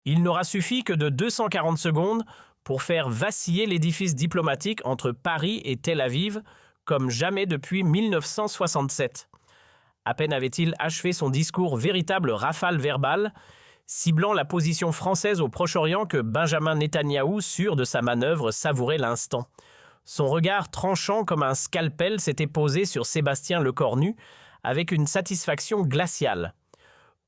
Il n'aura suffi que de 240 secondes pour faire vaciller l'édifice diplomatique entre Paris et Tel Aviv comme jamais depuis 1967. À peine avait-il achevé son discours véritable rafale verbale, ciblant la position française au Proche-Orient que Benjamin Netanyahou, sûr de sa manœuvre, savourait l'instant. Son regard tranchant comme un scalpel s'était posé sur Sébastien Lecornu avec une satisfaction glaciale.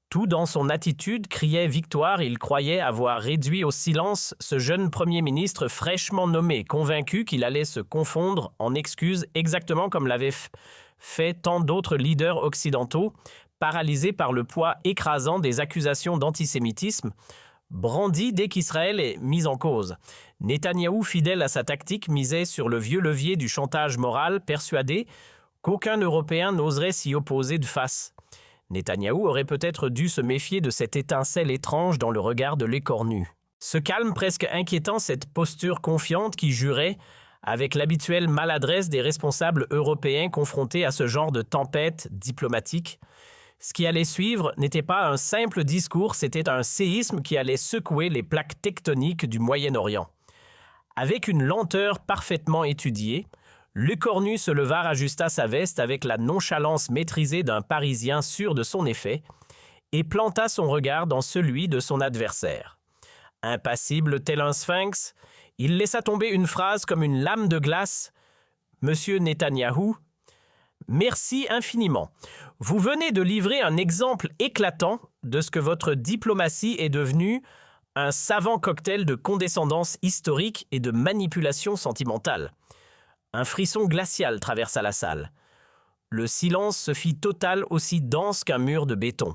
Tout dans son attitude criait victoire, il croyait avoir réduit au silence ce jeune Premier ministre fraîchement nommé, convaincu qu'il allait se confondre en excuses exactement comme l'avaient fait tant d'autres leaders occidentaux, paralysés par le poids écrasant des accusations d'antisémitisme, brandies dès qu'Israël est mis en cause. Netanyahou, fidèle à sa tactique, misait sur le vieux levier du chantage moral, persuadé qu'aucun Européen n'oserait s'y opposer de face. Netanyahou aurait peut-être dû se méfier de cette étincelle étrange dans le regard de l'écornu. Ce calme presque inquiétant, cette posture confiante qui jurait, avec l'habituelle maladresse des responsables européens confrontés à ce genre de tempête diplomatique. Ce qui allait suivre n'était pas un simple discours, c'était un séisme qui allait secouer les plaques tectoniques du Moyen-Orient. Avec une lenteur parfaitement étudiée, Lecornu se leva, rajusta sa veste avec la nonchalance maîtrisée d'un Parisien sûr de son effet et planta son regard dans celui de son adversaire. Impassible tel un sphinx, il laissa tomber une phrase comme une lame de glace. « Monsieur Netanyahou, merci infiniment. Vous venez de livrer un exemple éclatant de ce que votre diplomatie est devenue un savant cocktail de condescendance historique et de manipulation sentimentale. » Un frisson glacial traversa la salle. Le silence se fit total, aussi dense qu'un mur de béton.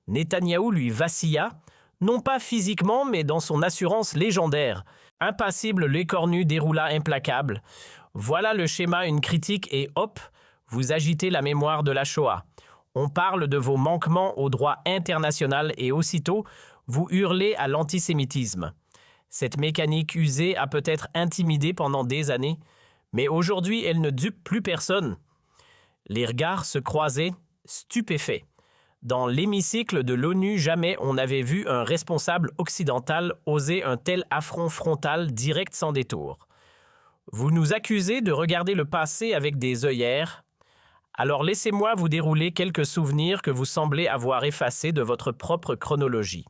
Netanyahou lui vacilla, non pas physiquement, mais dans son assurance légendaire. Impassible, l'écornu déroula implacable. Voilà le schéma, une critique et hop, vous agitez la mémoire de la Shoah. On parle de vos manquements au droit international et aussitôt, vous hurlez à l'antisémitisme. Cette mécanique usée a peut-être intimidé pendant des années, mais aujourd'hui, elle ne dupe plus personne. Les regards se croisaient, stupéfaits. Dans l'hémicycle de l'ONU, jamais on n'avait vu un responsable occidental oser un tel affront frontal direct sans détour. Vous nous accusez de regarder le passé avec des œillères. Alors laissez-moi vous dérouler quelques souvenirs que vous semblez avoir effacés de votre propre chronologie.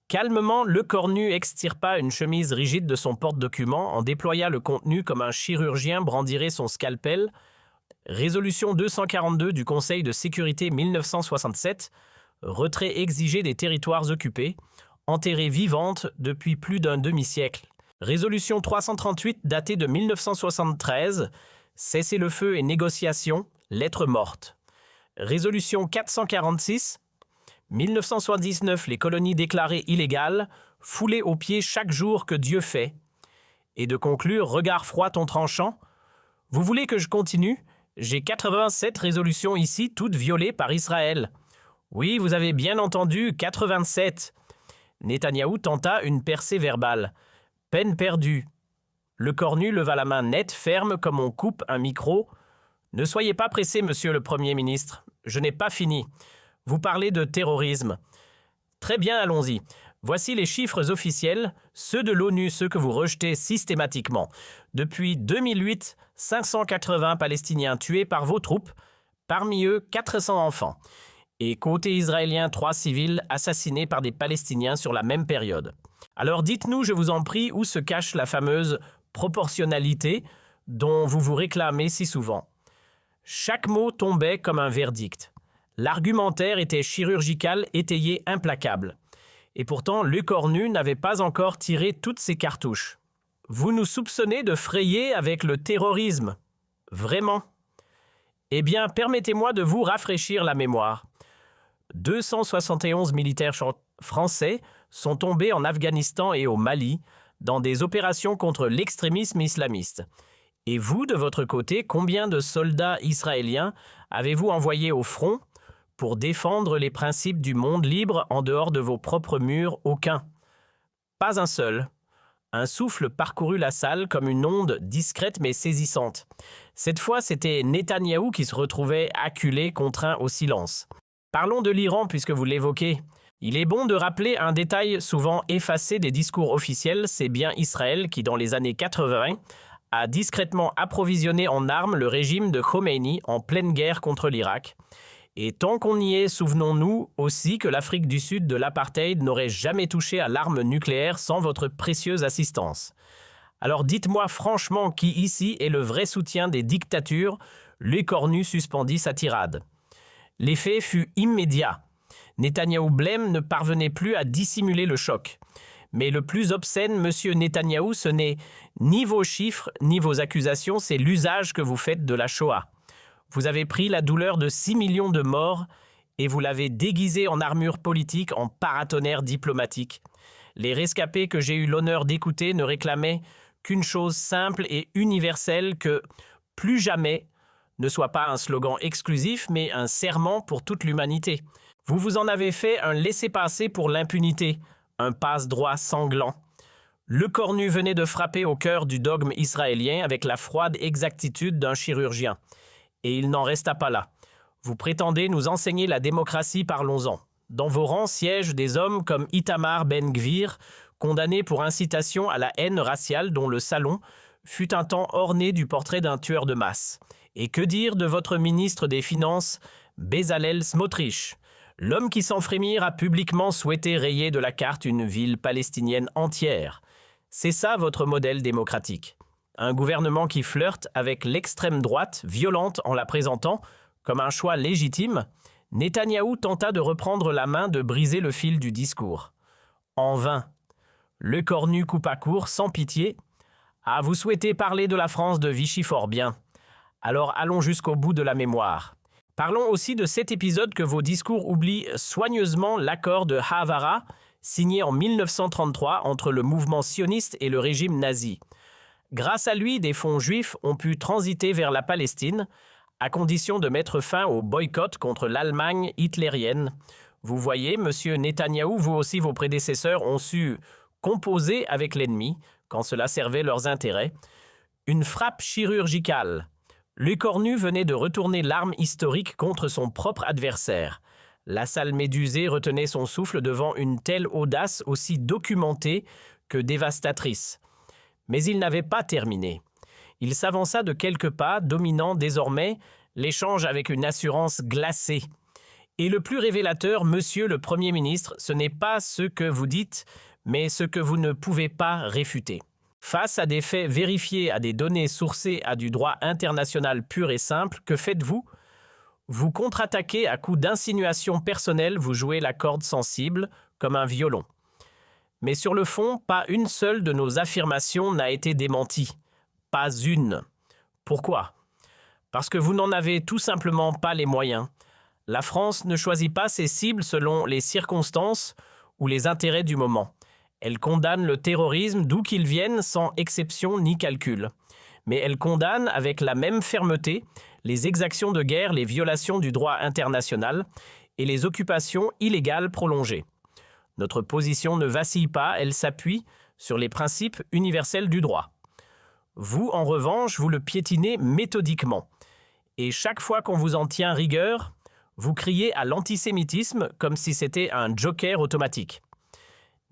Calmement, Lecornu extirpa une chemise rigide de son porte-document, en déploya le contenu comme un chirurgien brandirait son scalpel. Résolution 242 du Conseil de sécurité 1967, retrait exigé des territoires occupés, enterrée vivante depuis plus d'un demi-siècle. Résolution 338 datée de 1973, cessez-le-feu et négociations, lettre morte. Résolution 446, 1979, les colonies déclarées illégales, foulées aux pieds chaque jour que Dieu fait. Et de conclure, regard froid ton tranchant. Vous voulez que je continue? J'ai 87 résolutions ici, toutes violées par Israël. Oui, vous avez bien entendu, 87. Netanyahou tenta une percée verbale. Peine perdue. Lecornu leva la main nette, ferme comme on coupe un micro. Ne soyez pas pressé, monsieur le Premier ministre. Je n'ai pas fini. Vous parlez de terrorisme. Très bien, allons-y. Voici les chiffres officiels, ceux de l'ONU, ceux que vous rejetez systématiquement. Depuis 2008, 580 Palestiniens tués par vos troupes, parmi eux 400 enfants. Et côté israélien, 3 civils assassinés par des Palestiniens sur la même période. Alors dites-nous, je vous en prie, où se cache la fameuse proportionnalité dont vous vous réclamez si souvent. Chaque mot tombait comme un verdict. L'argumentaire était chirurgical, étayé, implacable. Et pourtant, Lecornu n'avait pas encore tiré toutes ses cartouches. Vous nous soupçonnez de frayer avec le terrorisme. Vraiment? Eh bien, permettez-moi de vous rafraîchir la mémoire. 271 militaires français sont tombés en Afghanistan et au Mali dans des opérations contre l'extrémisme islamiste. Et vous, de votre côté, combien de soldats israéliens avez-vous envoyés au front pour défendre les principes du monde libre en dehors de vos propres murs? Aucun. Pas un seul. Un souffle parcourut la salle comme une onde discrète mais saisissante. Cette fois, c'était Netanyahou qui se retrouvait acculé, contraint au silence. Parlons de l'Iran puisque vous l'évoquez. Il est bon de rappeler un détail souvent effacé des discours officiels, c'est bien Israël qui, dans les années 80, a discrètement approvisionné en armes le régime de Khomeini en pleine guerre contre l'Irak. Et tant qu'on y est, souvenons-nous aussi que l'Afrique du Sud de l'apartheid n'aurait jamais touché à l'arme nucléaire sans votre précieuse assistance. Alors dites-moi franchement qui ici est le vrai soutien des dictatures. L'écornu suspendit sa tirade. L'effet fut immédiat. Netanyahou blême ne parvenait plus à dissimuler le choc. Mais le plus obscène, monsieur Netanyahou, ce n'est ni vos chiffres ni vos accusations, c'est l'usage que vous faites de la Shoah. Vous avez pris la douleur de 6 millions de morts et vous l'avez déguisée en armure politique, en paratonnerre diplomatique. Les rescapés que j'ai eu l'honneur d'écouter ne réclamaient qu'une chose simple et universelle, que plus jamais ne soit pas un slogan exclusif, mais un serment pour toute l'humanité. Vous vous en avez fait un laissez-passer pour l'impunité, un passe-droit sanglant. L'écornu venait de frapper au cœur du dogme israélien avec la froide exactitude d'un chirurgien. Et il n'en resta pas là. Vous prétendez nous enseigner la démocratie, parlons-en. Dans vos rangs siègent des hommes comme Itamar Ben-Gvir, condamné pour incitation à la haine raciale, dont le salon fut un temps orné du portrait d'un tueur de masse. Et que dire de votre ministre des Finances, Bezalel Smotrich, l'homme qui sans frémir a publiquement souhaité rayer de la carte une ville palestinienne entière. C'est ça votre modèle démocratique. Un gouvernement qui flirte avec l'extrême droite, violente en la présentant comme un choix légitime. Netanyahou tenta de reprendre la main, de briser le fil du discours. En vain. L'écornu coupa court, sans pitié. « Ah, vous souhaitez parler de la France de Vichy, fort bien. Alors allons jusqu'au bout de la mémoire. Parlons aussi de cet épisode que vos discours oublient soigneusement, l'accord de Havara, signé en 1933 entre le mouvement sioniste et le régime nazi. Grâce à lui, des fonds juifs ont pu transiter vers la Palestine, à condition de mettre fin au boycott contre l'Allemagne hitlérienne. Vous voyez, monsieur Netanyahou, vous aussi vos prédécesseurs ont su composer avec l'ennemi, quand cela servait leurs intérêts. Une frappe chirurgicale. L'écornu venait de retourner l'arme historique contre son propre adversaire. La salle médusée retenait son souffle devant une telle audace aussi documentée que dévastatrice. Mais il n'avait pas terminé. Il s'avança de quelques pas, dominant désormais l'échange avec une assurance glacée. Et le plus révélateur, monsieur le Premier ministre, ce n'est pas ce que vous dites, mais ce que vous ne pouvez pas réfuter. Face à des faits vérifiés, à des données sourcées à du droit international pur et simple, que faites-vous ? Vous contre-attaquez à coups d'insinuations personnelles, vous jouez la corde sensible, comme un violon. Mais sur le fond, pas une seule de nos affirmations n'a été démentie. Pas une. Pourquoi ? Parce que vous n'en avez tout simplement pas les moyens. La France ne choisit pas ses cibles selon les circonstances ou les intérêts du moment. Elle condamne le terrorisme d'où qu'il vienne sans exception ni calcul. Mais elle condamne avec la même fermeté les exactions de guerre, les violations du droit international et les occupations illégales prolongées. Notre position ne vacille pas, elle s'appuie sur les principes universels du droit. Vous, en revanche, vous le piétinez méthodiquement. Et chaque fois qu'on vous en tient rigueur, vous criez à l'antisémitisme comme si c'était un joker automatique.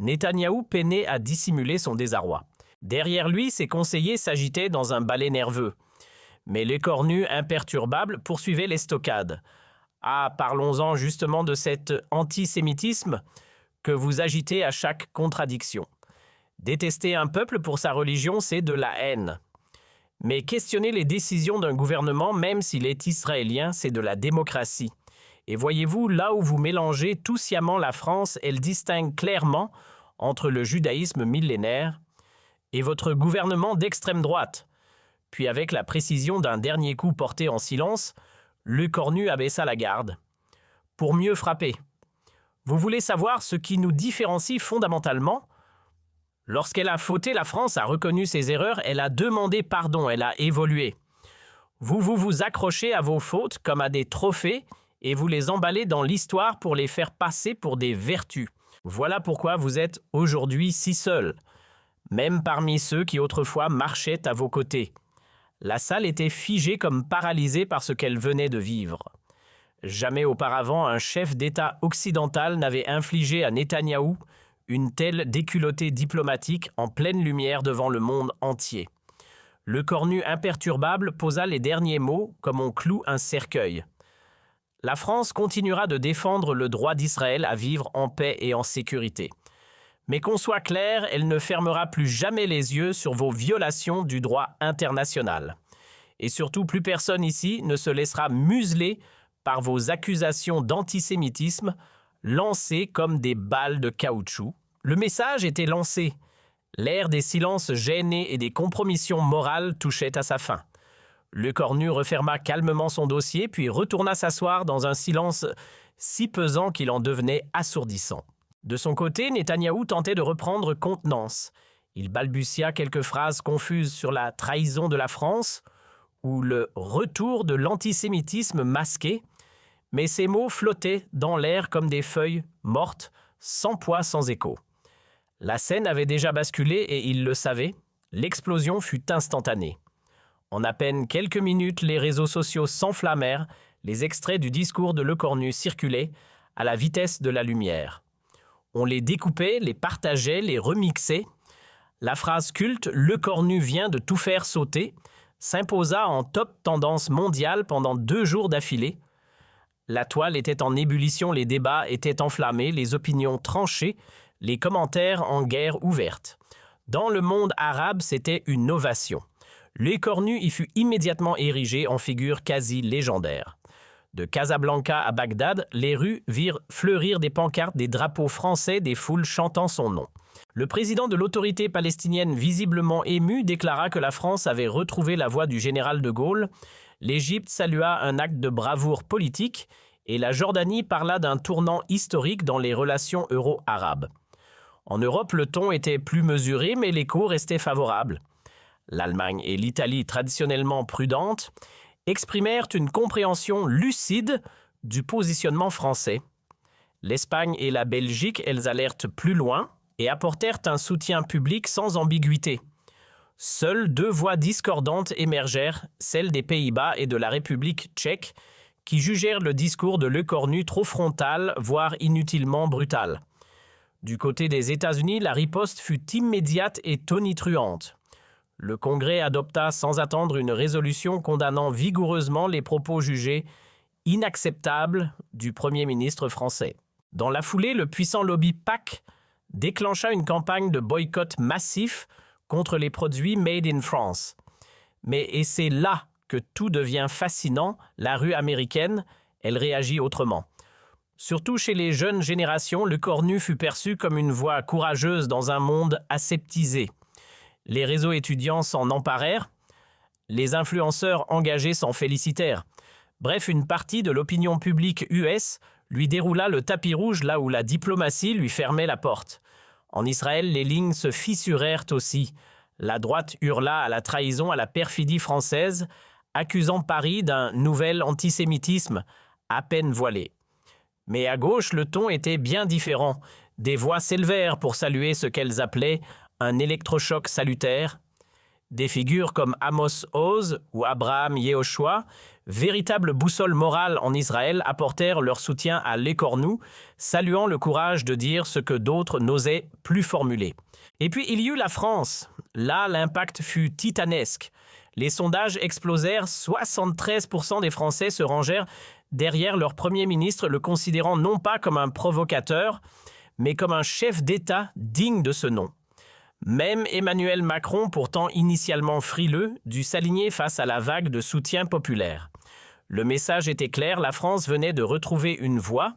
Netanyahou peinait à dissimuler son désarroi. Derrière lui, ses conseillers s'agitaient dans un balai nerveux. Mais l'écornu imperturbable poursuivait l'estocade. Ah, parlons-en justement de cet antisémitisme que vous agitez à chaque contradiction. Détester un peuple pour sa religion, c'est de la haine. Mais questionner les décisions d'un gouvernement, même s'il est israélien, c'est de la démocratie. Et voyez-vous, là où vous mélangez tout sciemment la France, elle distingue clairement entre le judaïsme millénaire et votre gouvernement d'extrême droite. Puis avec la précision d'un dernier coup porté en silence, l'écornu abaissa la garde. Pour mieux frapper. Vous voulez savoir ce qui nous différencie fondamentalement ? Lorsqu'elle a fauté, la France a reconnu ses erreurs, elle a demandé pardon, elle a évolué. Vous accrochez à vos fautes comme à des trophées et vous les emballez dans l'histoire pour les faire passer pour des vertus. Voilà pourquoi vous êtes aujourd'hui si seul, même parmi ceux qui autrefois marchaient à vos côtés. La salle était figée comme paralysée par ce qu'elle venait de vivre. Jamais auparavant, un chef d'État occidental n'avait infligé à Netanyahou une telle déculottée diplomatique en pleine lumière devant le monde entier. Le cornu imperturbable posa les derniers mots comme on cloue un cercueil. La France continuera de défendre le droit d'Israël à vivre en paix et en sécurité. Mais qu'on soit clair, elle ne fermera plus jamais les yeux sur vos violations du droit international. Et surtout, plus personne ici ne se laissera museler par vos accusations d'antisémitisme lancées comme des balles de caoutchouc. Le message était lancé. L'ère des silences gênés et des compromissions morales touchait à sa fin. Le cornu referma calmement son dossier, puis retourna s'asseoir dans un silence si pesant qu'il en devenait assourdissant. De son côté, Netanyahou tentait de reprendre contenance. Il balbutia quelques phrases confuses sur la trahison de la France ou le retour de l'antisémitisme masqué, mais ces mots flottaient dans l'air comme des feuilles mortes, sans poids, sans écho. La scène avait déjà basculé et il le savait. L'explosion fut instantanée. En à peine quelques minutes, les réseaux sociaux s'enflammèrent, les extraits du discours de Lecornu circulaient à la vitesse de la lumière. On les découpait, les partageait, les remixait. La phrase culte « Lecornu vient de tout faire sauter » s'imposa en top tendance mondiale pendant 2 jours d'affilée. La toile était en ébullition, les débats étaient enflammés, les opinions tranchées, les commentaires en guerre ouverte. Dans le monde arabe, c'était une ovation. Lecornu y fut immédiatement érigé en figure quasi légendaire. De Casablanca à Bagdad, les rues virent fleurir des pancartes, des drapeaux français, des foules chantant son nom. Le président de l'autorité palestinienne, visiblement ému, déclara que la France avait retrouvé la voie du général de Gaulle. L'Égypte salua un acte de bravoure politique et la Jordanie parla d'un tournant historique dans les relations euro-arabes. En Europe, le ton était plus mesuré, mais l'écho restait favorable. L'Allemagne et l'Italie, traditionnellement prudentes, exprimèrent une compréhension lucide du positionnement français. L'Espagne et la Belgique, elles allèrent plus loin et apportèrent un soutien public sans ambiguïté. Seules 2 voix discordantes émergèrent, celle des Pays-Bas et de la République tchèque, qui jugèrent le discours de Lecornu trop frontal, voire inutilement brutal. Du côté des États-Unis, la riposte fut immédiate et tonitruante. Le Congrès adopta sans attendre une résolution condamnant vigoureusement les propos jugés inacceptables du Premier ministre français. Dans la foulée, le puissant lobby PAC déclencha une campagne de boycott massif contre les produits Made in France. Et c'est là que tout devient fascinant, la rue américaine, elle réagit autrement. Surtout chez les jeunes générations, Lecornu fut perçu comme une voix courageuse dans un monde aseptisé. Les réseaux étudiants s'en emparèrent, les influenceurs engagés s'en félicitèrent. Bref, une partie de l'opinion publique US lui déroula le tapis rouge là où la diplomatie lui fermait la porte. En Israël, les lignes se fissurèrent aussi. La droite hurla à la trahison, à la perfidie française, accusant Paris d'un nouvel antisémitisme à peine voilé. Mais à gauche, le ton était bien différent. Des voix s'élevèrent pour saluer ce qu'elles appelaient un électrochoc salutaire. Des figures comme Amos Oz ou Abraham Yehoshua, véritables boussoles morales en Israël, apportèrent leur soutien à Lecornu, saluant le courage de dire ce que d'autres n'osaient plus formuler. Et puis il y eut la France. Là, l'impact fut titanesque. Les sondages explosèrent, 73% des Français se rangèrent derrière leur Premier ministre, le considérant non pas comme un provocateur, mais comme un chef d'État digne de ce nom. Même Emmanuel Macron, pourtant initialement frileux, dut s'aligner face à la vague de soutien populaire. Le message était clair, la France venait de retrouver une voix,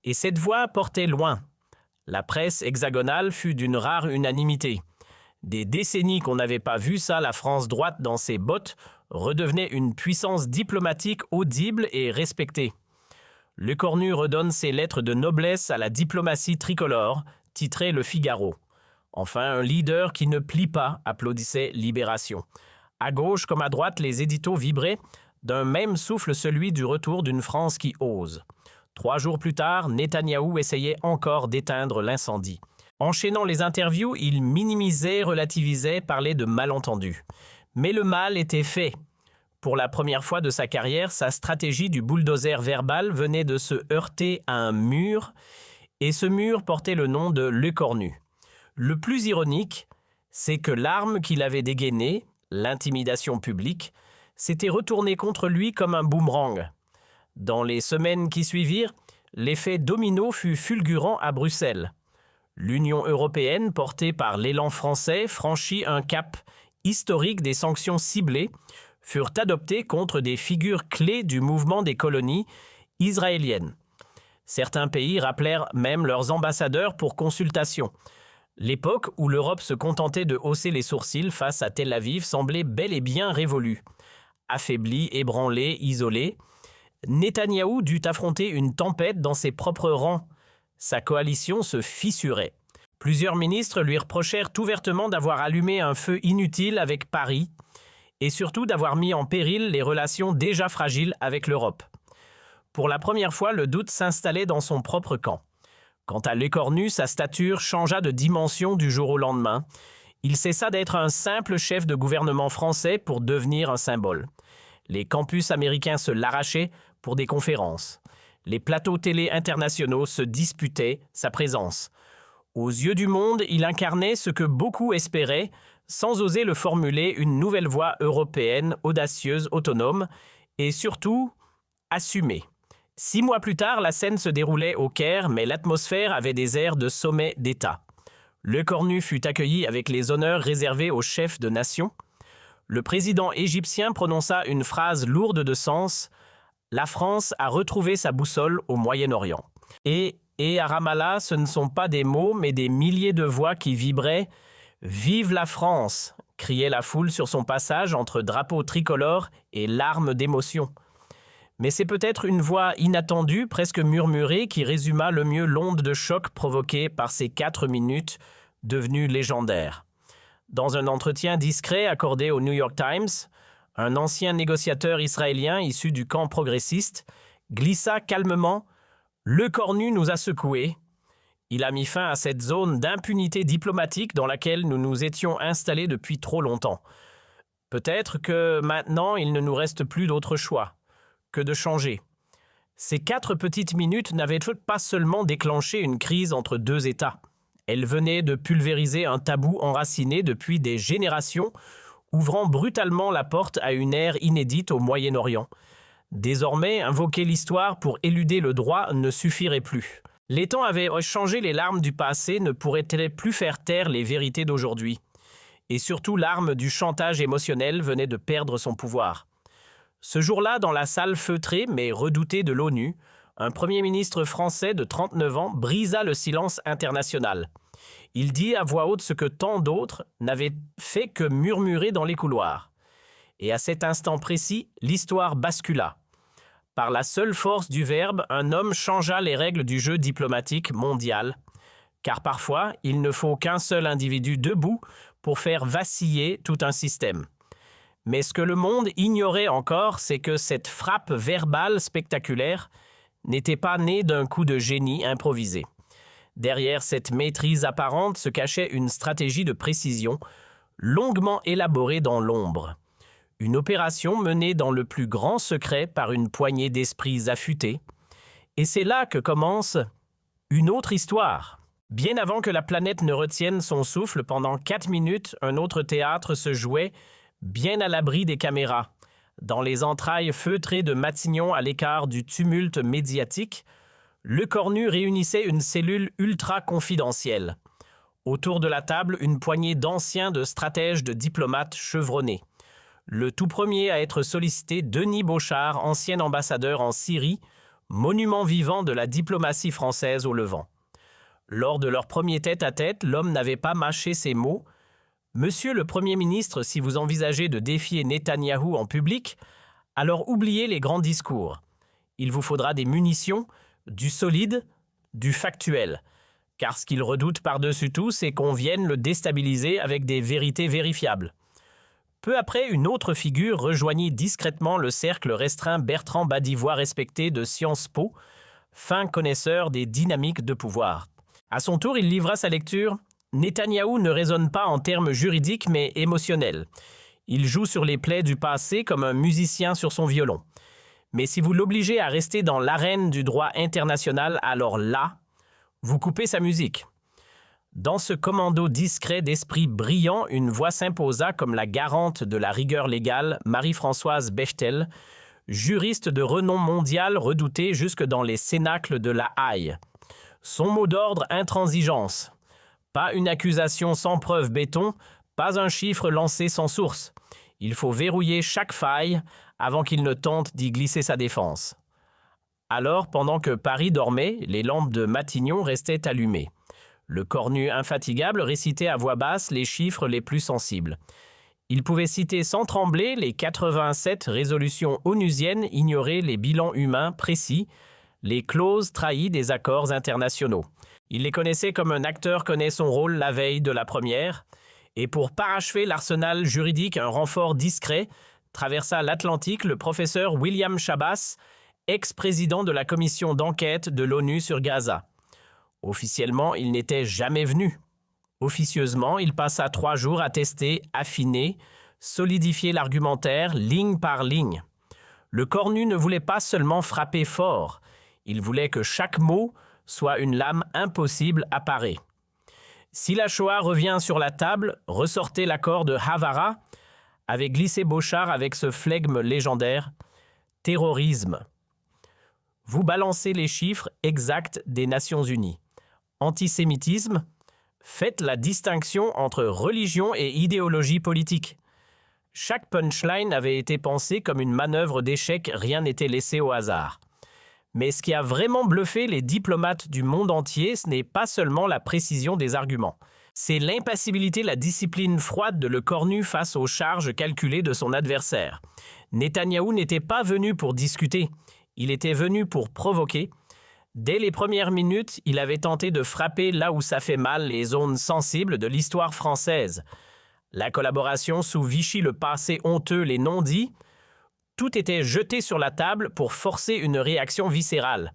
et cette voix portait loin. La presse hexagonale fut d'une rare unanimité. Des décennies qu'on n'avait pas vu ça, la France droite dans ses bottes redevenait une puissance diplomatique audible et respectée. Lecornu redonne ses lettres de noblesse à la diplomatie tricolore, titré Le Figaro. Enfin, un leader qui ne plie pas, applaudissait Libération. À gauche comme à droite, les éditos vibraient, d'un même souffle celui du retour d'une France qui ose. 3 jours plus tard, Netanyahou essayait encore d'éteindre l'incendie. Enchaînant les interviews, il minimisait, relativisait, parlait de malentendus. Mais le mal était fait. Pour la première fois de sa carrière, sa stratégie du bulldozer verbal venait de se heurter à un mur, et ce mur portait le nom de l'écornu. Le plus ironique, c'est que l'arme qu'il avait dégainée, l'intimidation publique, s'était retournée contre lui comme un boomerang. Dans les semaines qui suivirent, l'effet domino fut fulgurant à Bruxelles. L'Union européenne, portée par l'élan français, franchit un cap historique des sanctions ciblées, furent adoptées contre des figures clés du mouvement des colonies israéliennes. Certains pays rappelèrent même leurs ambassadeurs pour consultation. L'époque où l'Europe se contentait de hausser les sourcils face à Tel Aviv semblait bel et bien révolue. Affaibli, ébranlé, isolé, Netanyahou dut affronter une tempête dans ses propres rangs. Sa coalition se fissurait. Plusieurs ministres lui reprochèrent ouvertement d'avoir allumé un feu inutile avec Paris et surtout d'avoir mis en péril les relations déjà fragiles avec l'Europe. Pour la première fois, le doute s'installait dans son propre camp. Quant à l'écornu, sa stature changea de dimension du jour au lendemain. Il cessa d'être un simple chef de gouvernement français pour devenir un symbole. Les campus américains se l'arrachaient pour des conférences. Les plateaux télé internationaux se disputaient sa présence. Aux yeux du monde, il incarnait ce que beaucoup espéraient, sans oser le formuler, une nouvelle voie européenne, audacieuse, autonome et surtout assumée. 6 mois plus tard, la scène se déroulait au Caire, mais l'atmosphère avait des airs de sommet d'État. L'écornu fut accueilli avec les honneurs réservés aux chefs de nation. Le président égyptien prononça une phrase lourde de sens. La France a retrouvé sa boussole au Moyen-Orient. Et à Ramallah, ce ne sont pas des mots, mais des milliers de voix qui vibraient. « Vive la France !» criait la foule sur son passage entre drapeaux tricolores et larmes d'émotion. Mais c'est peut-être une voix inattendue, presque murmurée, qui résuma le mieux l'onde de choc provoquée par ces 4 minutes devenues légendaires. Dans un entretien discret accordé au New York Times, un ancien négociateur israélien issu du camp progressiste glissa calmement « L'écornu nous a secoués ». Il a mis fin à cette zone d'impunité diplomatique dans laquelle nous nous étions installés depuis trop longtemps. Peut-être que maintenant il ne nous reste plus d'autre choix que de changer. Ces 4 petites minutes n'avaient pas seulement déclenché une crise entre 2 États. Elles venaient de pulvériser un tabou enraciné depuis des générations, ouvrant brutalement la porte à une ère inédite au Moyen-Orient. Désormais, invoquer l'histoire pour éluder le droit ne suffirait plus. Les temps avaient changé, les larmes du passé ne pourraient-elles plus faire taire les vérités d'aujourd'hui. Et surtout, l'arme du chantage émotionnel venait de perdre son pouvoir. Ce jour-là, dans la salle feutrée mais redoutée de l'ONU, un Premier ministre français de 39 ans brisa le silence international. Il dit à voix haute ce que tant d'autres n'avaient fait que murmurer dans les couloirs. Et à cet instant précis, l'histoire bascula. Par la seule force du verbe, un homme changea les règles du jeu diplomatique mondial. Car parfois, il ne faut qu'un seul individu debout pour faire vaciller tout un système. Mais ce que le monde ignorait encore, c'est que cette frappe verbale spectaculaire n'était pas née d'un coup de génie improvisé. Derrière cette maîtrise apparente se cachait une stratégie de précision, longuement élaborée dans l'ombre. Une opération menée dans le plus grand secret par une poignée d'esprits affûtés. Et c'est là que commence une autre histoire. Bien avant que la planète ne retienne son souffle, pendant 4 minutes, un autre théâtre se jouait, bien à l'abri des caméras. Dans les entrailles feutrées de Matignon à l'écart du tumulte médiatique, l'écornu réunissait une cellule ultra confidentielle. Autour de la table, une poignée d'anciens de stratèges de diplomates chevronnés. Le tout premier à être sollicité, Denis Beauchard, ancien ambassadeur en Syrie, monument vivant de la diplomatie française au Levant. Lors de leur premier tête-à-tête, l'homme n'avait pas mâché ses mots. « Monsieur le Premier ministre, si vous envisagez de défier Netanyahou en public, alors oubliez les grands discours. Il vous faudra des munitions, du solide, du factuel. Car ce qu'il redoute par-dessus tout, c'est qu'on vienne le déstabiliser avec des vérités vérifiables. » Peu après, une autre figure rejoignit discrètement le cercle restreint Bertrand Badivois respecté de Sciences Po, fin connaisseur des dynamiques de pouvoir. À son tour, il livra sa lecture. Netanyahou ne raisonne pas en termes juridiques mais émotionnels. Il joue sur les plaies du passé comme un musicien sur son violon. Mais si vous l'obligez à rester dans l'arène du droit international, alors là, vous coupez sa musique. Dans ce commando discret d'esprit brillant, une voix s'imposa comme la garante de la rigueur légale, Marie-Françoise Bechtel, juriste de renom mondial redoutée jusque dans les cénacles de La Haye. Son mot d'ordre, intransigeance. Pas une accusation sans preuve béton, pas un chiffre lancé sans source. Il faut verrouiller chaque faille avant qu'il ne tente d'y glisser sa défense. Alors, pendant que Paris dormait, les lampes de Matignon restaient allumées. Le cornu infatigable récitait à voix basse les chiffres les plus sensibles. Il pouvait citer sans trembler les 87 résolutions onusiennes ignorer les bilans humains précis, les clauses trahies des accords internationaux. Il les connaissait comme un acteur connaît son rôle la veille de la première, et pour parachever l'arsenal juridique, un renfort discret traversa l'Atlantique le professeur William Chabas, ex-président de la commission d'enquête de l'ONU sur Gaza. Officiellement, il n'était jamais venu. Officieusement, il passa 3 jours à tester, affiner, solidifier l'argumentaire ligne par ligne. Le cornu ne voulait pas seulement frapper fort, il voulait que chaque mot soit une lame impossible à parer. Si la Shoah revient sur la table, ressortez l'accord de Havara, avait glissé Bochart avec ce flegme légendaire. Terrorisme. Vous balancez les chiffres exacts des Nations Unies. Antisémitisme. Faites la distinction entre religion et idéologie politique. Chaque punchline avait été pensé comme une manœuvre d'échec, rien n'était laissé au hasard. Mais ce qui a vraiment bluffé les diplomates du monde entier, ce n'est pas seulement la précision des arguments. C'est l'impassibilité, la discipline froide de Le Cornu face aux charges calculées de son adversaire. Netanyahou n'était pas venu pour discuter, il était venu pour provoquer. Dès les premières minutes, il avait tenté de frapper là où ça fait mal les zones sensibles de l'histoire française. La collaboration sous Vichy, le passé honteux, les non-dits, tout était jeté sur la table pour forcer une réaction viscérale.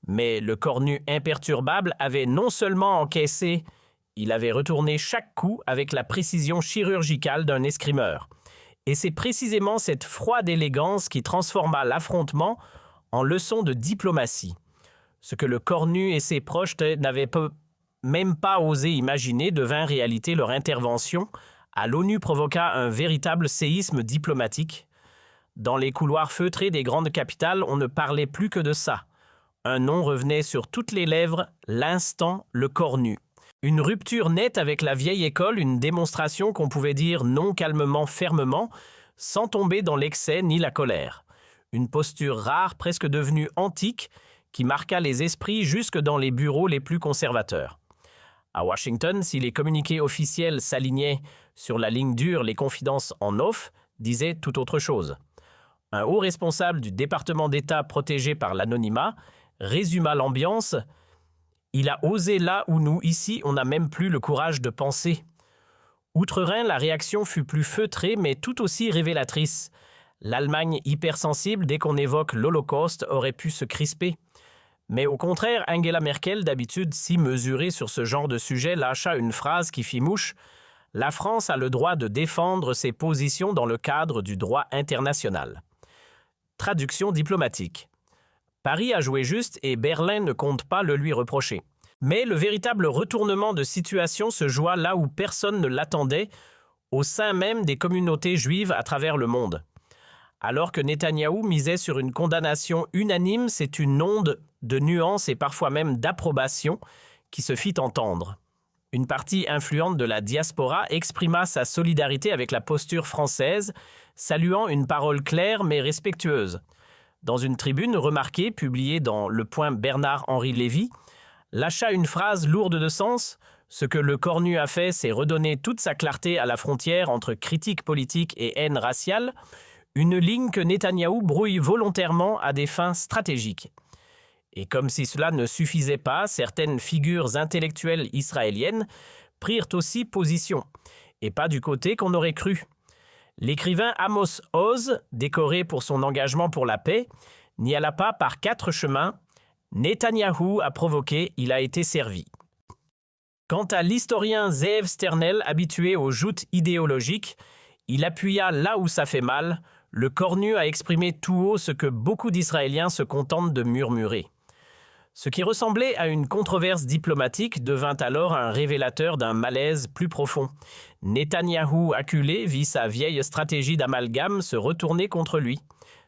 Mais le cornu imperturbable avait non seulement encaissé, il avait retourné chaque coup avec la précision chirurgicale d'un escrimeur. Et c'est précisément cette froide élégance qui transforma l'affrontement en leçon de diplomatie. Ce que le cornu et ses proches n'avaient même pas osé imaginer devint réalité leur intervention. À l'ONU provoqua un véritable séisme diplomatique. Dans les couloirs feutrés des grandes capitales, on ne parlait plus que de ça. Un nom revenait sur toutes les lèvres, l'instant, le cornu. Une rupture nette avec la vieille école, une démonstration qu'on pouvait dire non calmement, fermement, sans tomber dans l'excès ni la colère. Une posture rare, presque devenue antique, qui marqua les esprits jusque dans les bureaux les plus conservateurs. À Washington, si les communiqués officiels s'alignaient sur la ligne dure, les confidences en off disaient tout autre chose. Un haut responsable du département d'État protégé par l'anonymat résuma l'ambiance. Il a osé là où nous, ici, on n'a même plus le courage de penser. Outre-Rhin, la réaction fut plus feutrée, mais tout aussi révélatrice. L'Allemagne hypersensible, dès qu'on évoque l'Holocauste, aurait pu se crisper. Mais au contraire, Angela Merkel, d'habitude si mesurée sur ce genre de sujet, lâcha une phrase qui fit mouche. La France a le droit de défendre ses positions dans le cadre du droit international. Traduction diplomatique. Paris a joué juste et Berlin ne compte pas le lui reprocher. Mais le véritable retournement de situation se joua là où personne ne l'attendait, au sein même des communautés juives à travers le monde. Alors que Netanyahou misait sur une condamnation unanime, c'est une onde de nuances et parfois même d'approbation qui se fit entendre. Une partie influente de la diaspora exprima sa solidarité avec la posture française, saluant une parole claire mais respectueuse. Dans une tribune remarquée, publiée dans Le Point Bernard-Henri Lévy, lâcha une phrase lourde de sens. Ce que le cornu a fait, c'est redonner toute sa clarté à la frontière entre critique politique et haine raciale, une ligne que Netanyahou brouille volontairement à des fins stratégiques. Et comme si cela ne suffisait pas, certaines figures intellectuelles israéliennes prirent aussi position, et pas du côté qu'on aurait cru. L'écrivain Amos Oz, décoré pour son engagement pour la paix, n'y alla pas par 4 chemins. Netanyahou a provoqué, il a été servi. Quant à l'historien Zeev Sternel, habitué aux joutes idéologiques, Il appuya là où ça fait mal. Le cornu a exprimé tout haut ce que beaucoup d'Israéliens se contentent de murmurer. Ce qui ressemblait à une controverse diplomatique devint alors un révélateur d'un malaise plus profond. Netanyahou, acculé, vit sa vieille stratégie d'amalgame se retourner contre lui.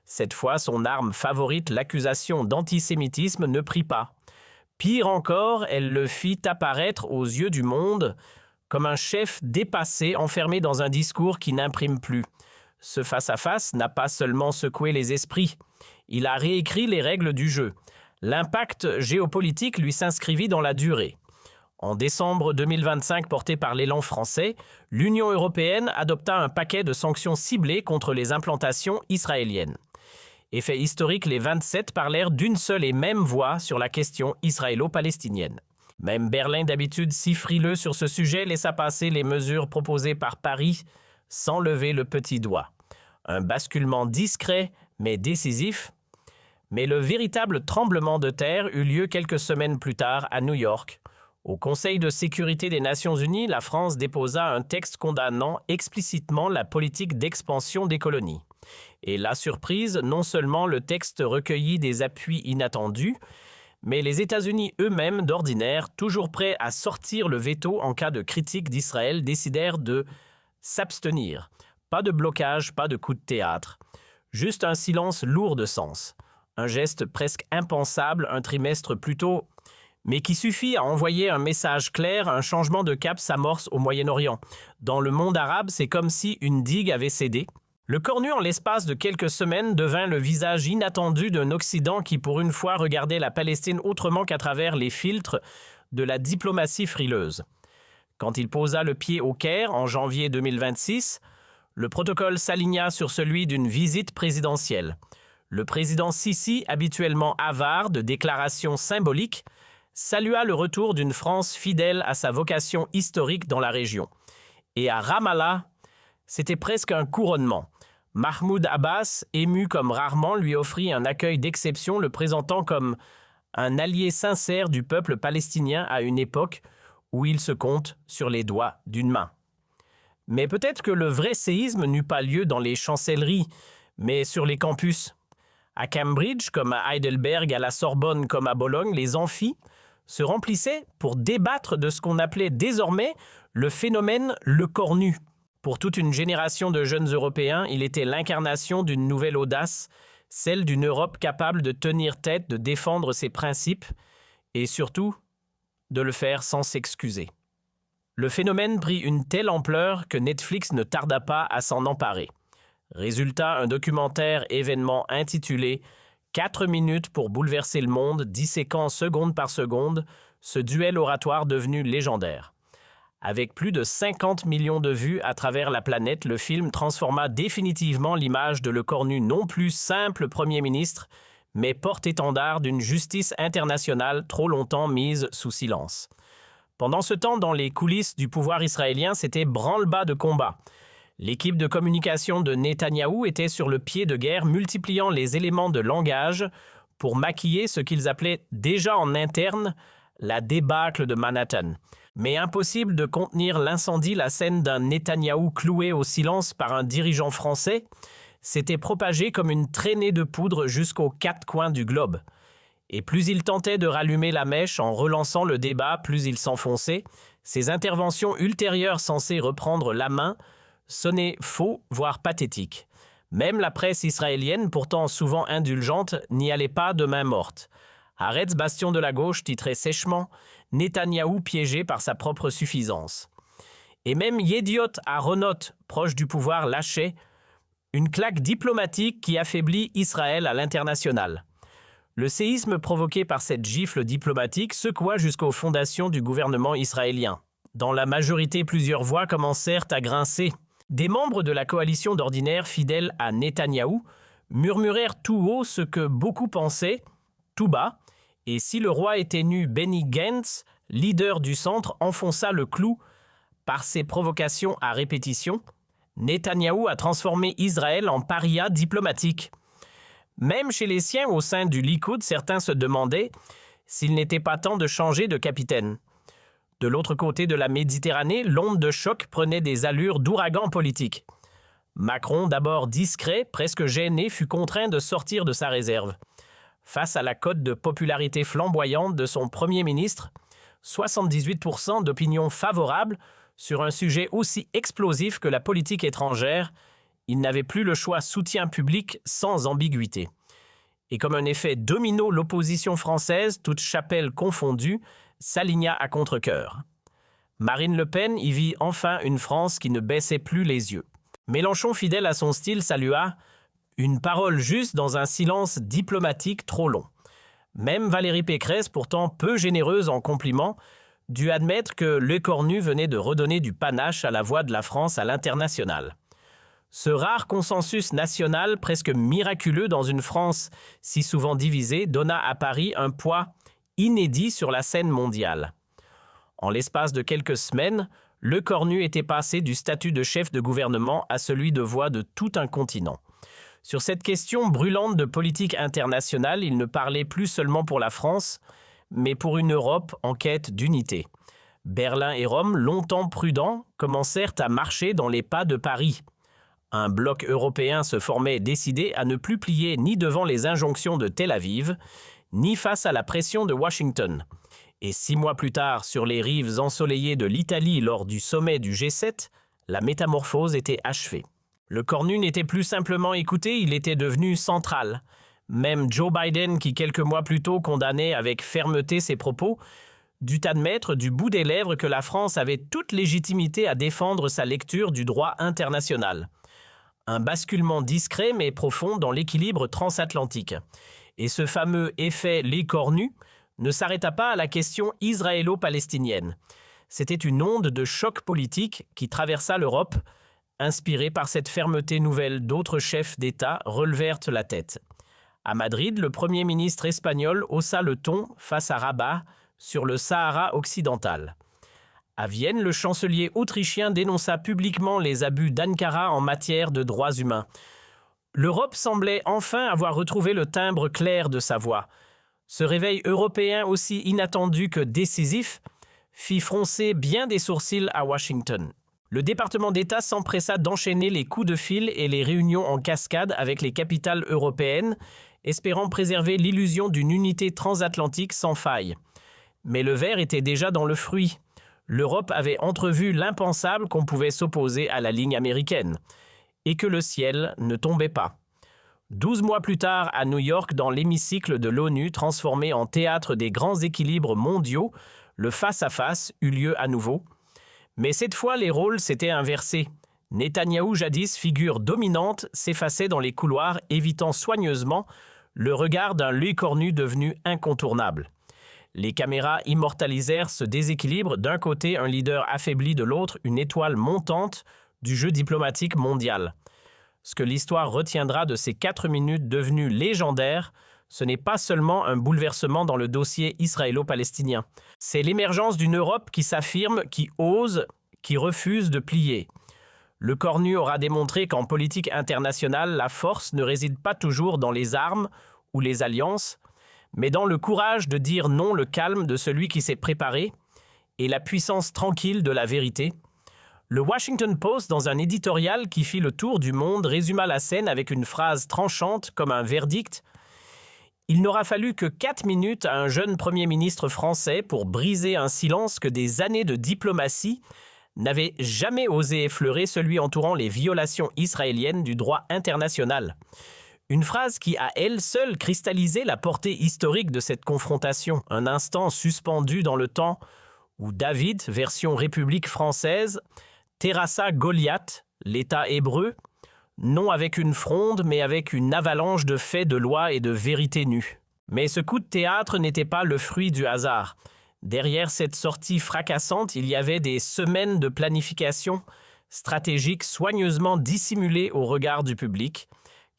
Cette fois, son arme favorite, l'accusation d'antisémitisme, ne prit pas. Pire encore, elle le fit apparaître aux yeux du monde comme un chef dépassé, enfermé dans un discours qui n'imprime plus. Ce face-à-face n'a pas seulement secoué les esprits, il a réécrit les règles du jeu. L'impact géopolitique lui s'inscrivit dans la durée. En décembre 2025, porté par l'élan français, l'Union européenne adopta un paquet de sanctions ciblées contre les implantations israéliennes. Effet historique, les 27 parlèrent d'une seule et même voix sur la question israélo-palestinienne. Même Berlin, d'habitude si frileux sur ce sujet, laissa passer les mesures proposées par Paris sans lever le petit doigt. Un basculement discret mais décisif. Mais le véritable tremblement de terre eut lieu quelques semaines plus tard à New York. Au Conseil de sécurité des Nations Unies, la France déposa un texte condamnant explicitement la politique d'expansion des colonies. Et la surprise, non seulement le texte recueillit des appuis inattendus, mais les États-Unis eux-mêmes, d'ordinaire, toujours prêts à sortir le veto en cas de critique d'Israël, décidèrent de s'abstenir. Pas de blocage, pas de coup de théâtre. Juste un silence lourd de sens. Un geste presque impensable un trimestre plus tôt, mais qui suffit à envoyer un message clair, un changement de cap s'amorce au Moyen-Orient. Dans le monde arabe, c'est comme si une digue avait cédé. Le cornu, en l'espace de quelques semaines, devint le visage inattendu d'un Occident qui, pour une fois, regardait la Palestine autrement qu'à travers les filtres de la diplomatie frileuse. Quand il posa le pied au Caire, en janvier 2026, le protocole s'aligna sur celui d'une visite présidentielle. Le président Sisi, habituellement avare de déclarations symboliques, salua le retour d'une France fidèle à sa vocation historique dans la région. Et à Ramallah, c'était presque un couronnement. Mahmoud Abbas, ému comme rarement, lui offrit un accueil d'exception, le présentant comme un allié sincère du peuple palestinien à une époque où il se compte sur les doigts d'une main. Mais peut-être que le vrai séisme n'eut pas lieu dans les chancelleries, mais sur les campus. À Cambridge, comme à Heidelberg, à la Sorbonne, comme à Bologne, les amphis se remplissaient pour débattre de ce qu'on appelait désormais le phénomène le cornu. Pour toute une génération de jeunes Européens, il était l'incarnation d'une nouvelle audace, celle d'une Europe capable de tenir tête, de défendre ses principes et surtout de le faire sans s'excuser. Le phénomène prit une telle ampleur que Netflix ne tarda pas à s'en emparer. Résultat, un documentaire événement intitulé « 4 minutes pour bouleverser le monde », disséquant seconde par seconde ce duel oratoire devenu légendaire. Avec plus de 50 millions de vues à travers la planète, le film transforma définitivement l'image de Le Cornu non plus simple Premier ministre, mais porte-étendard d'une justice internationale trop longtemps mise sous silence. Pendant ce temps, dans les coulisses du pouvoir israélien, c'était branle-bas de combat. L'équipe de communication de Netanyahou était sur le pied de guerre, multipliant les éléments de langage pour maquiller ce qu'ils appelaient déjà en interne la débâcle de Manhattan. Mais impossible de contenir l'incendie, la scène d'un Netanyahou cloué au silence par un dirigeant français s'était propagée comme une traînée de poudre jusqu'aux 4 coins du globe. Et plus il tentait de rallumer la mèche en relançant le débat, plus il s'enfonçait. Ses interventions ultérieures censées reprendre la main sonnaient faux, voire pathétiques. Même la presse israélienne, pourtant souvent indulgente, n'y allait pas de main morte. Haaretz, bastion de la gauche, titrait sèchement « Netanyahou piégé par sa propre suffisance ». Et même Yediot Aharonot, proche du pouvoir, lâchait une claque diplomatique qui affaiblit Israël à l'international. Le séisme provoqué par cette gifle diplomatique secoua jusqu'aux fondations du gouvernement israélien. Dans la majorité, plusieurs voix commencèrent à grincer. Des membres de la coalition d'ordinaire fidèles à Netanyahou murmurèrent tout haut ce que beaucoup pensaient, tout bas, et si le roi était nu, Benny Gantz, leader du centre, enfonça le clou par ses provocations à répétition. Netanyahou a transformé Israël en paria diplomatique. Même chez les siens au sein du Likoud, certains se demandaient s'il n'était pas temps de changer de capitaine. De l'autre côté de la Méditerranée, l'onde de choc prenait des allures d'ouragan politique. Macron, d'abord discret, presque gêné, fut contraint de sortir de sa réserve. Face à la cote de popularité flamboyante de son Premier ministre, 78% d'opinion favorable sur un sujet aussi explosif que la politique étrangère, il n'avait plus le choix soutien public sans ambiguïté. Et comme un effet domino, l'opposition française, toute chapelle confondue, s'aligna à contre-cœur. Marine Le Pen y vit enfin une France qui ne baissait plus les yeux. Mélenchon, fidèle à son style, salua « une parole juste dans un silence diplomatique trop long ». Même Valérie Pécresse, pourtant peu généreuse en compliments, dut admettre que Lecornu venait de redonner du panache à la voix de la France à l'international. Ce rare consensus national, presque miraculeux dans une France si souvent divisée, donna à Paris un poids inédit sur la scène mondiale. En l'espace de quelques semaines, Lecornu était passé du statut de chef de gouvernement à celui de voix de tout un continent. Sur cette question brûlante de politique internationale, il ne parlait plus seulement pour la France, mais pour une Europe en quête d'unité. Berlin et Rome, longtemps prudents, commencèrent à marcher dans les pas de Paris. Un bloc européen se formait décidé à ne plus plier ni devant les injonctions de Tel Aviv, ni face à la pression de Washington. Et 6 mois plus tard, sur les rives ensoleillées de l'Italie lors du sommet du G7, la métamorphose était achevée. Lecornu n'était plus simplement écouté, il était devenu central. Même Joe Biden, qui quelques mois plus tôt condamnait avec fermeté ses propos, dut admettre du bout des lèvres que la France avait toute légitimité à défendre sa lecture du droit international. Un basculement discret mais profond dans l'équilibre transatlantique. Et ce fameux effet Lecornu ne s'arrêta pas à la question israélo-palestinienne. C'était une onde de choc politique qui traversa l'Europe. Inspirée par cette fermeté nouvelle, d'autres chefs d'État relevèrent la tête. À Madrid, le Premier ministre espagnol haussa le ton face à Rabat sur le Sahara occidental. À Vienne, le chancelier autrichien dénonça publiquement les abus d'Ankara en matière de droits humains. L'Europe semblait enfin avoir retrouvé le timbre clair de sa voix. Ce réveil européen aussi inattendu que décisif fit froncer bien des sourcils à Washington. Le département d'État s'empressa d'enchaîner les coups de fil et les réunions en cascade avec les capitales européennes, espérant préserver l'illusion d'une unité transatlantique sans faille. Mais le ver était déjà dans le fruit. L'Europe avait entrevu l'impensable qu'on pouvait s'opposer à la ligne américaine, et que le ciel ne tombait pas. 12 mois plus tard, à New York, dans l'hémicycle de l'ONU, transformé en théâtre des grands équilibres mondiaux, le face-à-face eut lieu à nouveau. Mais cette fois, les rôles s'étaient inversés. Netanyahou, jadis figure dominante, s'effaçait dans les couloirs, évitant soigneusement le regard d'un Lecornu devenu incontournable. Les caméras immortalisèrent ce déséquilibre, d'un côté un leader affaibli, de l'autre une étoile montante du jeu diplomatique mondial. Ce que l'histoire retiendra de ces 4 minutes devenues légendaires, ce n'est pas seulement un bouleversement dans le dossier israélo-palestinien. C'est l'émergence d'une Europe qui s'affirme, qui ose, qui refuse de plier. Lecornu aura démontré qu'en politique internationale, la force ne réside pas toujours dans les armes ou les alliances, mais dans le courage de dire non, le calme de celui qui s'est préparé et la puissance tranquille de la vérité. Le Washington Post, dans un éditorial qui fit le tour du monde, résuma la scène avec une phrase tranchante comme un verdict. Il n'aura fallu que 4 minutes à un jeune Premier ministre français pour briser un silence que des années de diplomatie n'avaient jamais osé effleurer, celui entourant les violations israéliennes du droit international. Une phrase qui, à elle seule, cristallisait la portée historique de cette confrontation. Un instant suspendu dans le temps où David, version République française, terrassa Goliath, l'État hébreu, non avec une fronde, mais avec une avalanche de faits, de lois et de vérités nues. Mais ce coup de théâtre n'était pas le fruit du hasard. Derrière cette sortie fracassante, il y avait des semaines de planification stratégique soigneusement dissimulées au regard du public,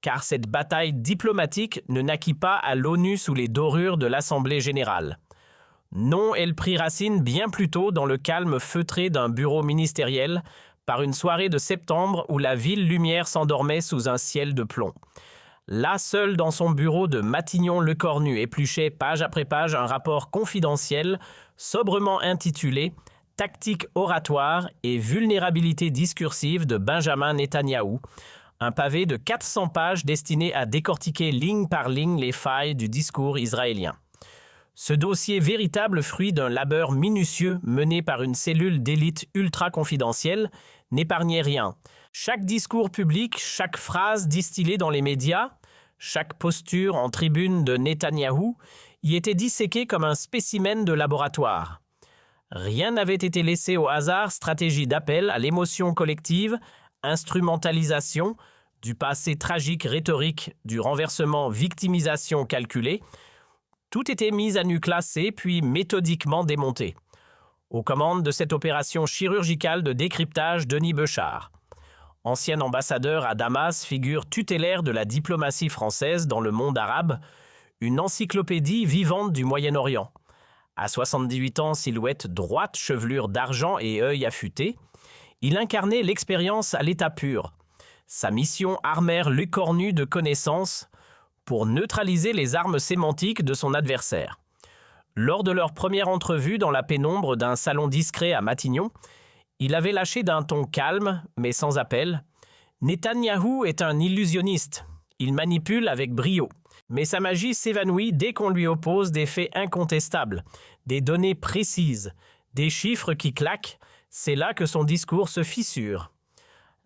car cette bataille diplomatique ne naquit pas à l'ONU sous les dorures de l'Assemblée générale. Non, elle prit racine bien plus tôt dans le calme feutré d'un bureau ministériel, par une soirée de septembre où la ville lumière s'endormait sous un ciel de plomb. Là, seul dans son bureau de Matignon-Lecornu, épluchait page après page un rapport confidentiel, sobrement intitulé « Tactique oratoire et vulnérabilité discursive de Benjamin Netanyahou, un pavé de 400 pages destiné à décortiquer ligne par ligne les failles du discours israélien. Ce dossier, véritable fruit d'un labeur minutieux mené par une cellule d'élite ultra confidentielle, n'épargnait rien. Chaque discours public, chaque phrase distillée dans les médias, chaque posture en tribune de Netanyahou y était disséquée comme un spécimen de laboratoire. Rien n'avait été laissé au hasard, stratégie d'appel à l'émotion collective, instrumentalisation, du passé tragique rhétorique, du renversement victimisation calculée. Tout était mis à nu classé puis méthodiquement démonté. Aux commandes de cette opération chirurgicale de décryptage, Denis Beuchard. Ancien ambassadeur à Damas, figure tutélaire de la diplomatie française dans le monde arabe, une encyclopédie vivante du Moyen-Orient. À 78 ans, silhouette droite, chevelure d'argent et œil affûté, il incarnait l'expérience à l'état pur. Sa mission armèrent l'écornu de connaissances pour neutraliser les armes sémantiques de son adversaire. Lors de leur première entrevue dans la pénombre d'un salon discret à Matignon, il avait lâché d'un ton calme, mais sans appel. « Netanyahou est un illusionniste. Il manipule avec brio. Mais sa magie s'évanouit dès qu'on lui oppose des faits incontestables, des données précises, des chiffres qui claquent. C'est là que son discours se fissure. »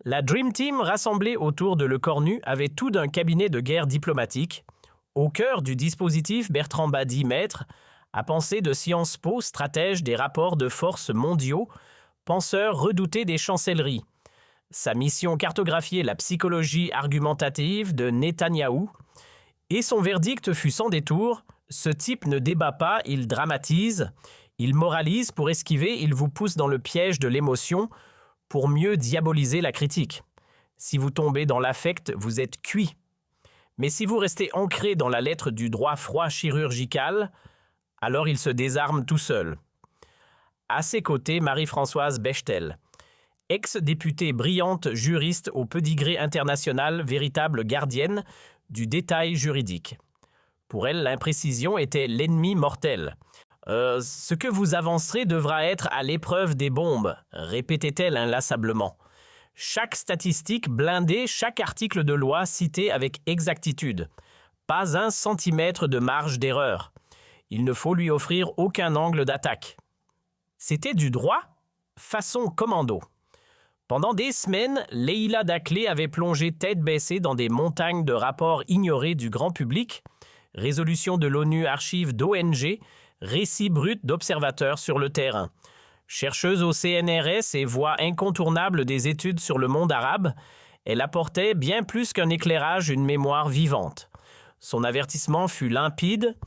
La Dream Team rassemblée autour de Lecornu avait tout d'un cabinet de guerre diplomatique. Au cœur du dispositif, Bertrand Badi, maître, à penser de Sciences Po, stratège des rapports de force mondiaux, penseur redouté des chancelleries. Sa mission cartographier la psychologie argumentative de Netanyahou, et son verdict fut sans détour: ce type ne débat pas, il dramatise, il moralise pour esquiver, il vous pousse dans le piège de l'émotion pour mieux diaboliser la critique. Si vous tombez dans l'affect, vous êtes cuit. Mais si vous restez ancré dans la lettre du droit froid chirurgical, alors il se désarme tout seul. À ses côtés, Marie-Françoise Bechtel, ex-députée brillante, juriste au pedigree international, véritable gardienne du détail juridique. Pour elle, l'imprécision était l'ennemi mortel. Ce que vous avancerez devra être à l'épreuve des bombes, répétait-elle inlassablement. Chaque statistique blindée, chaque article de loi cité avec exactitude. Pas un centimètre de marge d'erreur. Il ne faut lui offrir aucun angle d'attaque. C'était du droit, façon commando. Pendant des semaines, Leïla Daclé avait plongé tête baissée dans des montagnes de rapports ignorés du grand public, résolutions de l'ONU, archives d'ONG, récits bruts d'observateurs sur le terrain. Chercheuse au CNRS et voix incontournable des études sur le monde arabe, elle apportait bien plus qu'un éclairage, une mémoire vivante. Son avertissement fut limpide.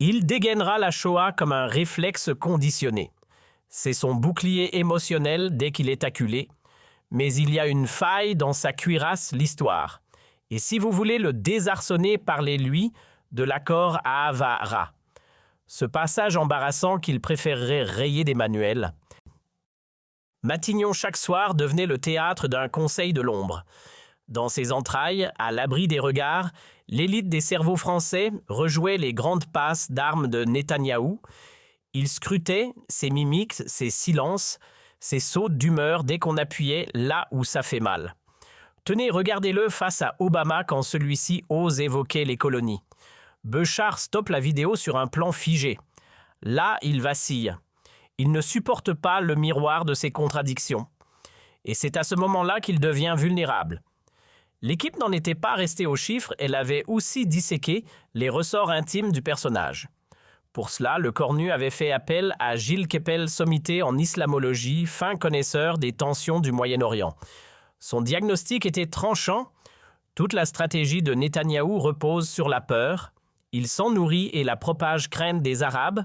Il dégainera la Shoah comme un réflexe conditionné. C'est son bouclier émotionnel dès qu'il est acculé. Mais il y a une faille dans sa cuirasse, l'histoire. Et si vous voulez le désarçonner, parlez-lui de l'accord Ahava-Ra. Ce passage embarrassant qu'il préférerait rayer des manuels. Matignon chaque soir devenait le théâtre d'un conseil de l'ombre. Dans ses entrailles, à l'abri des regards, l'élite des cerveaux français rejouait les grandes passes d'armes de Netanyahou. Il scrutait ses mimiques, ses silences, ses sautes d'humeur dès qu'on appuyait là où ça fait mal. Tenez, regardez-le face à Obama quand celui-ci ose évoquer les colonies. Beuchard stoppe la vidéo sur un plan figé. Là, il vacille. Il ne supporte pas le miroir de ses contradictions. Et c'est à ce moment-là qu'il devient vulnérable. L'équipe n'en était pas restée aux chiffres, elle avait aussi disséqué les ressorts intimes du personnage. Pour cela, Lecornu avait fait appel à Gilles Kepel, sommité en islamologie, fin connaisseur des tensions du Moyen-Orient. Son diagnostic était tranchant. Toute la stratégie de Netanyahou repose sur la peur. Il s'en nourrit et la propage crainte des Arabes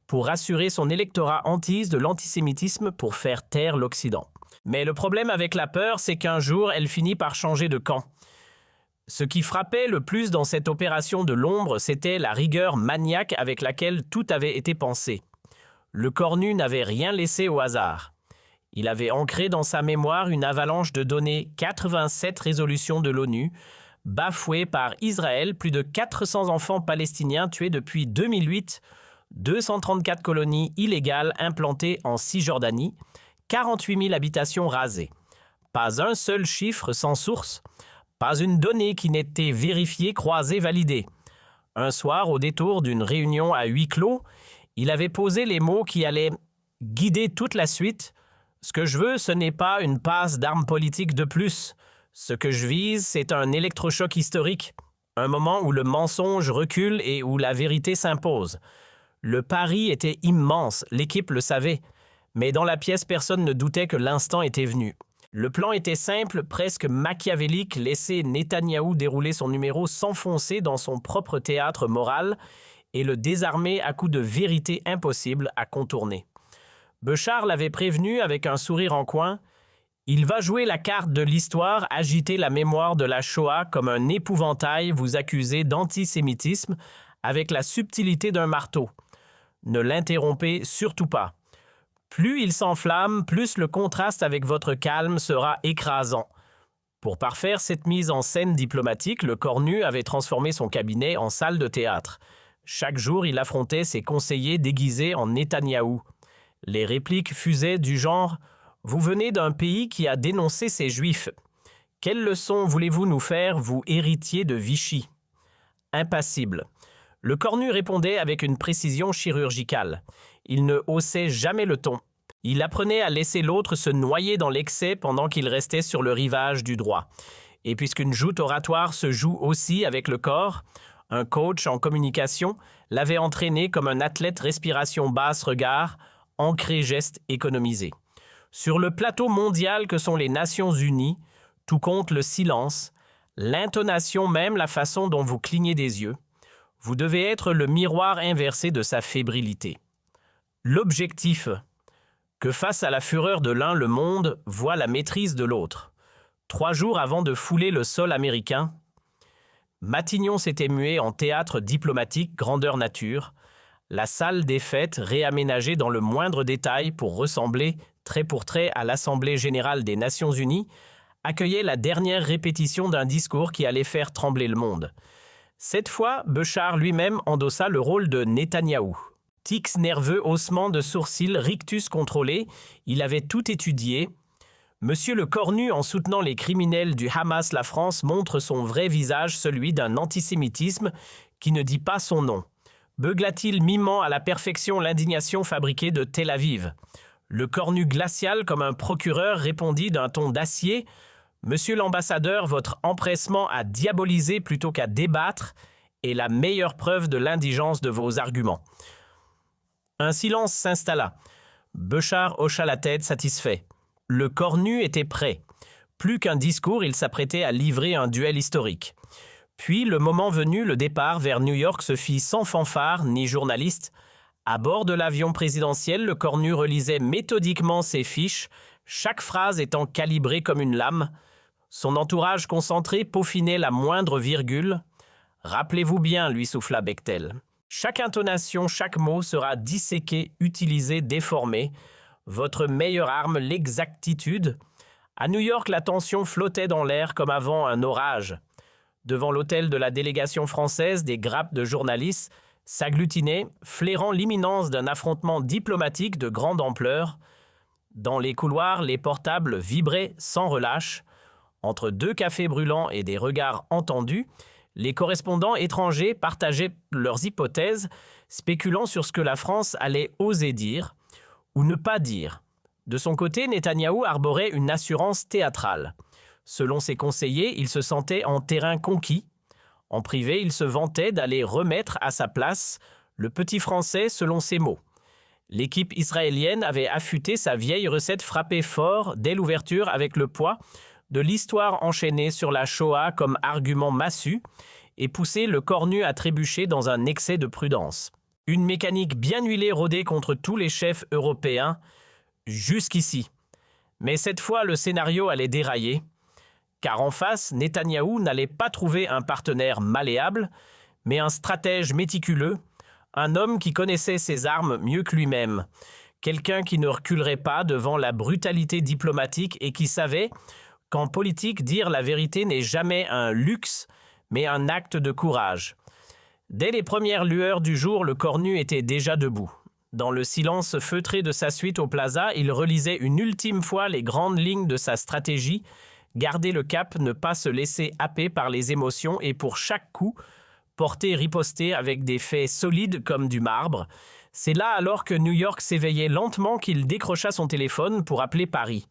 pour rassurer son électorat hantise de l'antisémitisme pour faire taire l'Occident. Mais le problème avec la peur, c'est qu'un jour, elle finit par changer de camp. Ce qui frappait le plus dans cette opération de l'ombre, c'était la rigueur maniaque avec laquelle tout avait été pensé. Lecornu n'avait rien laissé au hasard. Il avait ancré dans sa mémoire une avalanche de données, 87 résolutions de l'ONU, bafouées par Israël, plus de 400 enfants palestiniens tués depuis 2008, 234 colonies illégales implantées en Cisjordanie, 48 000 habitations rasées. Pas un seul chiffre sans source, pas une donnée qui n'était vérifiée, croisée, validée. Un soir, au détour d'une réunion à huis clos, il avait posé les mots qui allaient guider toute la suite. « Ce que je veux, ce n'est pas une passe d'armes politiques de plus. Ce que je vise, c'est un électrochoc historique. Un moment où le mensonge recule et où la vérité s'impose. » Le pari était immense, l'équipe le savait. Mais dans la pièce, personne ne doutait que l'instant était venu. Le plan était simple, presque machiavélique, laisser Netanyahou dérouler son numéro, s'enfoncer dans son propre théâtre moral et le désarmer à coups de vérité impossible à contourner. Béchar l'avait prévenu avec un sourire en coin. Il va jouer la carte de l'histoire, agiter la mémoire de la Shoah comme un épouvantail, vous accuser d'antisémitisme avec la subtilité d'un marteau. Ne l'interrompez surtout pas. Plus il s'enflamme, plus le contraste avec votre calme sera écrasant. Pour parfaire cette mise en scène diplomatique, le cornu avait transformé son cabinet en salle de théâtre. Chaque jour, il affrontait ses conseillers déguisés en Netanyahou. Les répliques fusaient du genre « Vous venez d'un pays qui a dénoncé ses Juifs. Quelle leçon voulez-vous nous faire, vous héritiers de Vichy ?» Impassible. Le cornu répondait avec une précision chirurgicale. Il ne haussait jamais le ton. Il apprenait à laisser l'autre se noyer dans l'excès pendant qu'il restait sur le rivage du droit. Et puisqu'une joute oratoire se joue aussi avec le corps, un coach en communication l'avait entraîné comme un athlète respiration basse regard, ancré geste économisé. Sur le plateau mondial que sont les Nations Unies, tout compte le silence, l'intonation même, la façon dont vous clignez des yeux. Vous devez être le miroir inversé de sa fébrilité. L'objectif, que face à la fureur de l'un, le monde voit la maîtrise de l'autre. 3 jours avant de fouler le sol américain, Matignon s'était mué en théâtre diplomatique grandeur nature, la salle des fêtes réaménagée dans le moindre détail pour ressembler trait pour trait à l'Assemblée générale des Nations unies, accueillait la dernière répétition d'un discours qui allait faire trembler le monde. Cette fois, Béchar lui-même endossa le rôle de Netanyahou. Tics nerveux, haussement de sourcils, rictus contrôlé, il avait tout étudié. Monsieur le cornu, en soutenant les criminels du Hamas, la France montre son vrai visage, celui d'un antisémitisme qui ne dit pas son nom. Beugla-t-il mimant à la perfection l'indignation fabriquée de Tel Aviv. Le cornu glacial, comme un procureur, répondit d'un ton d'acier « Monsieur l'ambassadeur, votre empressement à diaboliser plutôt qu'à débattre est la meilleure preuve de l'indigence de vos arguments. » Un silence s'installa. Béchar hocha la tête, satisfait. Le cornu était prêt. Plus qu'un discours, il s'apprêtait à livrer un duel historique. Puis, le moment venu, le départ vers New York se fit sans fanfare ni journaliste. À bord de l'avion présidentiel, le cornu relisait méthodiquement ses fiches, chaque phrase étant calibrée comme une lame. Son entourage concentré peaufinait la moindre virgule. « Rappelez-vous bien, lui souffla Bechtel. Chaque intonation, chaque mot sera disséqué, utilisé, déformé. Votre meilleure arme, l'exactitude. » À New York, la tension flottait dans l'air comme avant un orage. Devant l'hôtel de la délégation française, des grappes de journalistes s'agglutinaient, flairant l'imminence d'un affrontement diplomatique de grande ampleur. Dans les couloirs, les portables vibraient sans relâche. Entre 2 cafés brûlants et des regards entendus, les correspondants étrangers partageaient leurs hypothèses, spéculant sur ce que la France allait oser dire ou ne pas dire. De son côté, Netanyahou arborait une assurance théâtrale. Selon ses conseillers, il se sentait en terrain conquis. En privé, il se vantait d'aller remettre à sa place le petit Français selon ses mots. L'équipe israélienne avait affûté sa vieille recette frappée fort dès l'ouverture avec le poids de l'histoire enchaînée sur la Shoah comme argument massu et poussé le cornu à trébucher dans un excès de prudence. Une mécanique bien huilée rôdait contre tous les chefs européens jusqu'ici. Mais cette fois, le scénario allait dérailler, car en face, Netanyahou n'allait pas trouver un partenaire malléable, mais un stratège méticuleux, un homme qui connaissait ses armes mieux que lui-même, quelqu'un qui ne reculerait pas devant la brutalité diplomatique et qui savait qu'en politique, dire la vérité n'est jamais un luxe, mais un acte de courage. Dès les premières lueurs du jour, le cornu était déjà debout. Dans le silence feutré de sa suite au plaza, il relisait une ultime fois les grandes lignes de sa stratégie, garder le cap, ne pas se laisser happer par les émotions et pour chaque coup, riposter avec des faits solides comme du marbre. C'est là alors que New York s'éveillait lentement qu'il décrocha son téléphone pour appeler Paris.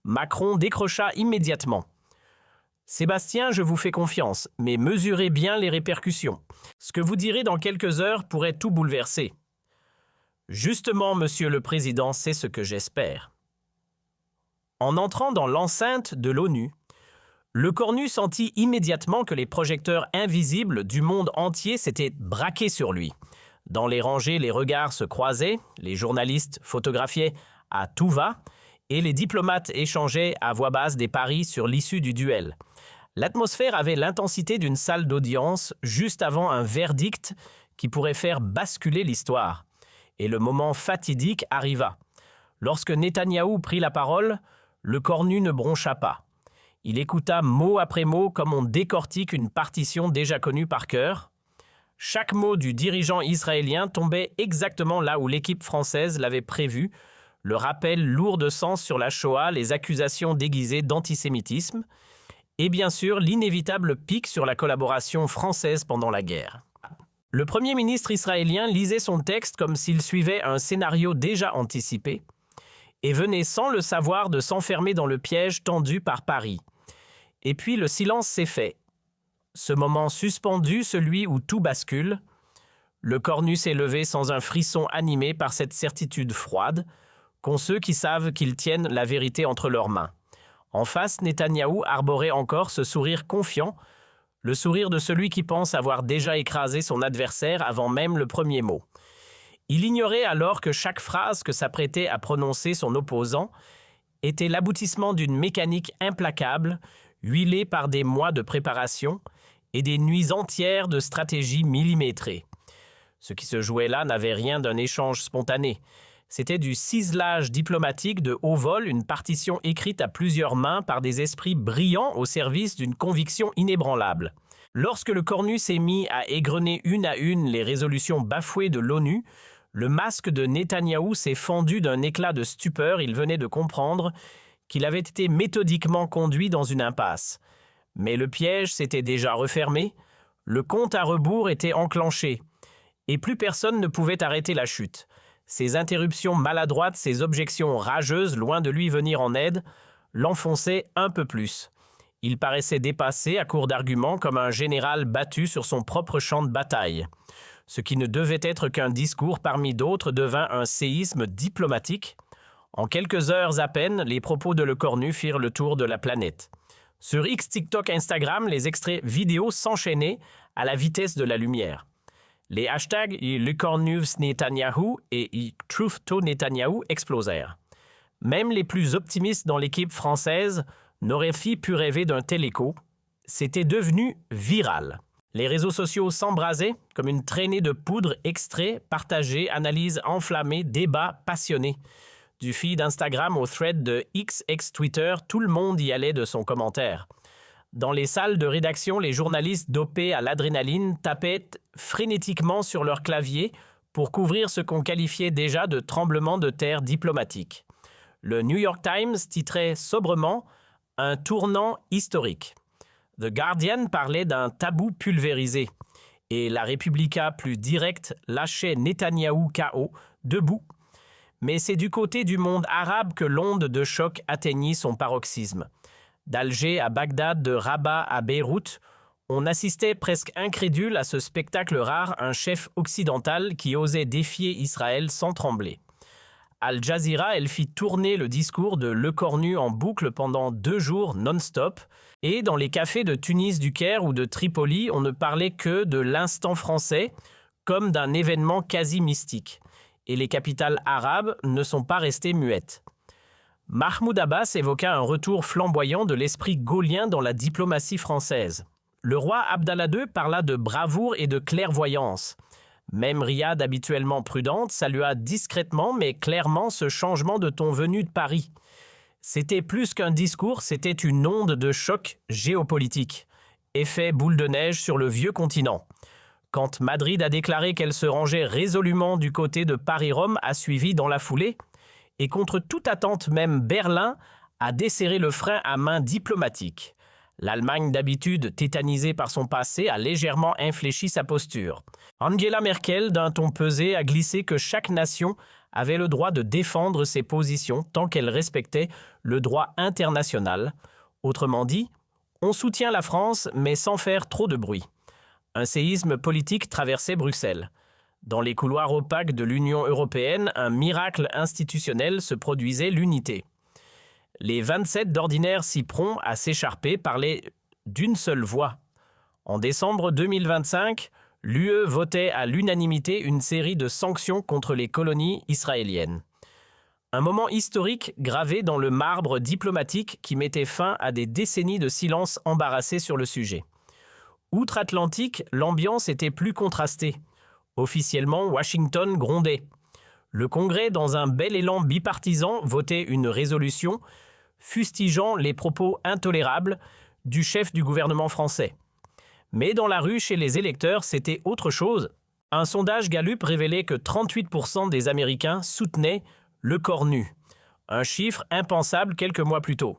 Macron décrocha immédiatement. « Sébastien, je vous fais confiance, mais mesurez bien les répercussions. Ce que vous direz dans quelques heures pourrait tout bouleverser. » « Justement, monsieur le président, c'est ce que j'espère. » En entrant dans l'enceinte de l'ONU, le cornu sentit immédiatement que les projecteurs invisibles du monde entier s'étaient braqués sur lui. Dans les rangées, les regards se croisaient, les journalistes photographiaient à tout va et les diplomates échangeaient à voix basse des paris sur l'issue du duel. L'atmosphère avait l'intensité d'une salle d'audience juste avant un verdict qui pourrait faire basculer l'histoire. Et le moment fatidique arriva. Lorsque Netanyahou prit la parole, le cornu ne broncha pas. Il écouta mot après mot comme on décortique une partition déjà connue par cœur. Chaque mot du dirigeant israélien tombait exactement là où l'équipe française l'avait prévu, le rappel lourd de sens sur la Shoah, les accusations déguisées d'antisémitisme, et bien sûr l'inévitable pic sur la collaboration française pendant la guerre. Le Premier ministre israélien lisait son texte comme s'il suivait un scénario déjà anticipé et venait sans le savoir de s'enfermer dans le piège tendu par Paris. Et puis le silence s'est fait. Ce moment suspendu, celui où tout bascule, le cornu s'est levé sans un frisson animé par cette certitude froide qu'ont ceux qui savent qu'ils tiennent la vérité entre leurs mains. En face, Netanyahou arborait encore ce sourire confiant, le sourire de celui qui pense avoir déjà écrasé son adversaire avant même le premier mot. Il ignorait alors que chaque phrase que s'apprêtait à prononcer son opposant était l'aboutissement d'une mécanique implacable, huilée par des mois de préparation et des nuits entières de stratégie millimétrée. Ce qui se jouait là n'avait rien d'un échange spontané. C'était du ciselage diplomatique de haut vol, une partition écrite à plusieurs mains par des esprits brillants au service d'une conviction inébranlable. Lorsque le cornu s'est mis à égrener une à une les résolutions bafouées de l'ONU, le masque de Netanyahou s'est fendu d'un éclat de stupeur. Il venait de comprendre qu'il avait été méthodiquement conduit dans une impasse. Mais le piège s'était déjà refermé, le compte à rebours était enclenché, et plus personne ne pouvait arrêter la chute. Ses interruptions maladroites, ses objections rageuses, loin de lui venir en aide, l'enfonçaient un peu plus. Il paraissait dépassé, à court d'arguments, comme un général battu sur son propre champ de bataille. Ce qui ne devait être qu'un discours parmi d'autres devint un séisme diplomatique. En quelques heures à peine, les propos de Le Cornu firent le tour de la planète. Sur X, TikTok, Instagram, les extraits vidéo s'enchaînaient à la vitesse de la lumière. Les hashtags #LeCornuNetanyahou et #TruthToNetanyahou explosèrent. Même les plus optimistes dans l'équipe française n'auraient pu rêver d'un tel écho. C'était devenu viral. Les réseaux sociaux s'embrasaient comme une traînée de poudre, extraits, partagés, analyses enflammées, débats passionnés. Du feed Instagram au thread de X ex-Twitter, tout le monde y allait de son commentaire. Dans les salles de rédaction, les journalistes dopés à l'adrénaline tapaient frénétiquement sur leur clavier pour couvrir ce qu'on qualifiait déjà de tremblement de terre diplomatique. Le New York Times titrait sobrement « Un tournant historique ». The Guardian parlait d'un tabou pulvérisé et la Repubblica plus directe lâchait Netanyahou KO, debout. Mais c'est du côté du monde arabe que l'onde de choc atteignit son paroxysme. D'Alger à Bagdad, de Rabat à Beyrouth, on assistait presque incrédule à ce spectacle rare, un chef occidental qui osait défier Israël sans trembler. Al Jazeera, elle fit tourner le discours de Le Cornu en boucle pendant 2 jours non-stop, et dans les cafés de Tunis, du Caire ou de Tripoli, on ne parlait que de l'instant français, comme d'un événement quasi mystique. Et les capitales arabes ne sont pas restées muettes. Mahmoud Abbas évoqua un retour flamboyant de l'esprit gaullien dans la diplomatie française. Le roi Abdallah II parla de bravoure et de clairvoyance. Même Riyad, habituellement prudente, salua discrètement mais clairement ce changement de ton venu de Paris. C'était plus qu'un discours, c'était une onde de choc géopolitique. Effet boule de neige sur le vieux continent. Quand Madrid a déclaré qu'elle se rangeait résolument du côté de Paris-Rome, a suivi dans la foulée, et contre toute attente même Berlin a desserré le frein à main diplomatique. L'Allemagne, d'habitude tétanisée par son passé, a légèrement infléchi sa posture. Angela Merkel, d'un ton pesé, a glissé que chaque nation avait le droit de défendre ses positions tant qu'elle respectait le droit international. Autrement dit, on soutient la France, mais sans faire trop de bruit. Un séisme politique traversait Bruxelles. Dans les couloirs opaques de l'Union européenne, un miracle institutionnel se produisait, l'unité. Les 27 d'ordinaire si prompts à s'écharper parlaient d'une seule voix. En décembre 2025, l'UE votait à l'unanimité une série de sanctions contre les colonies israéliennes. Un moment historique gravé dans le marbre diplomatique qui mettait fin à des décennies de silence embarrassé sur le sujet. Outre-Atlantique, l'ambiance était plus contrastée. Officiellement, Washington grondait. Le Congrès, dans un bel élan bipartisan, votait une résolution fustigeant les propos intolérables du chef du gouvernement français. Mais dans la rue, chez les électeurs, c'était autre chose. Un sondage Gallup révélait que 38% des Américains soutenaient le corps nu. Un chiffre impensable quelques mois plus tôt.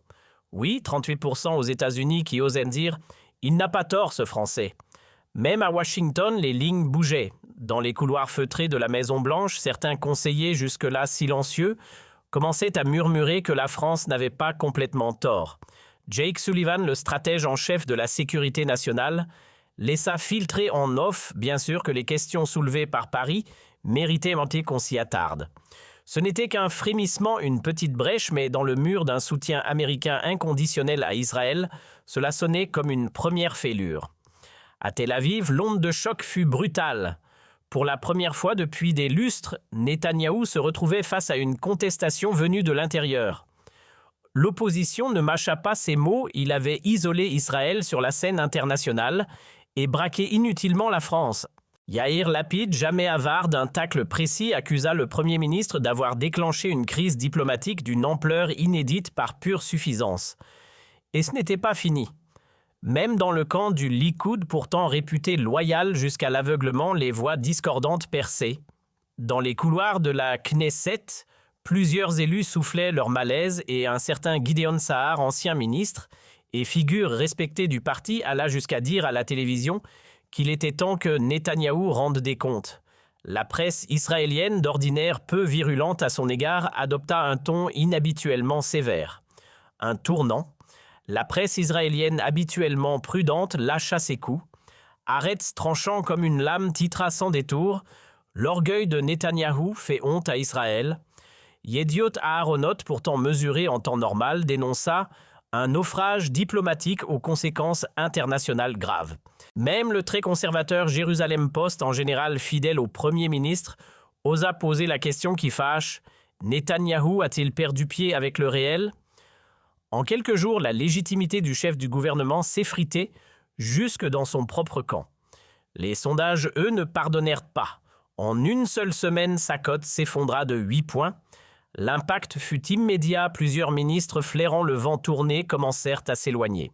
Oui, 38% aux États-Unis qui osaient dire « Il n'a pas tort ce Français ». Même à Washington, les lignes bougeaient. Dans les couloirs feutrés de la Maison-Blanche, certains conseillers jusque-là silencieux commençaient à murmurer que la France n'avait pas complètement tort. Jake Sullivan, le stratège en chef de la sécurité nationale, laissa filtrer en off, bien sûr, que les questions soulevées par Paris méritaient qu'on s'y attarde. Ce n'était qu'un frémissement, une petite brèche, mais dans le mur d'un soutien américain inconditionnel à Israël, cela sonnait comme une première fêlure. À Tel Aviv, l'onde de choc fut brutale. Pour la première fois depuis des lustres, Netanyahou se retrouvait face à une contestation venue de l'intérieur. L'opposition ne mâcha pas ses mots, il avait isolé Israël sur la scène internationale et braqué inutilement la France. Yair Lapid, jamais avare d'un tacle précis, accusa le Premier ministre d'avoir déclenché une crise diplomatique d'une ampleur inédite par pure suffisance. Et ce n'était pas fini. Même dans le camp du Likoud, pourtant réputé loyal jusqu'à l'aveuglement, les voix discordantes perçaient. Dans les couloirs de la Knesset, plusieurs élus soufflaient leur malaise et un certain Gideon Sa'ar, ancien ministre et figure respectée du parti, alla jusqu'à dire à la télévision qu'il était temps que Netanyahou rende des comptes. La presse israélienne, d'ordinaire peu virulente à son égard, adopta un ton inhabituellement sévère. Un tournant. La presse israélienne, habituellement prudente, lâcha ses coups. Haaretz, tranchant comme une lame, titra sans détour « L'orgueil de Netanyahou fait honte à Israël ». Yediot Aharonot, pourtant mesuré en temps normal, dénonça un naufrage diplomatique aux conséquences internationales graves. Même le très conservateur Jérusalem Post, en général fidèle au Premier ministre, osa poser la question qui fâche « Netanyahou a-t-il perdu pied avec le réel ?» En quelques jours, la légitimité du chef du gouvernement s'effritait jusque dans son propre camp. Les sondages, eux, ne pardonnèrent pas. En une seule semaine, sa cote s'effondra de 8 points. L'impact fut immédiat, plusieurs ministres flairant le vent tourné commencèrent à s'éloigner.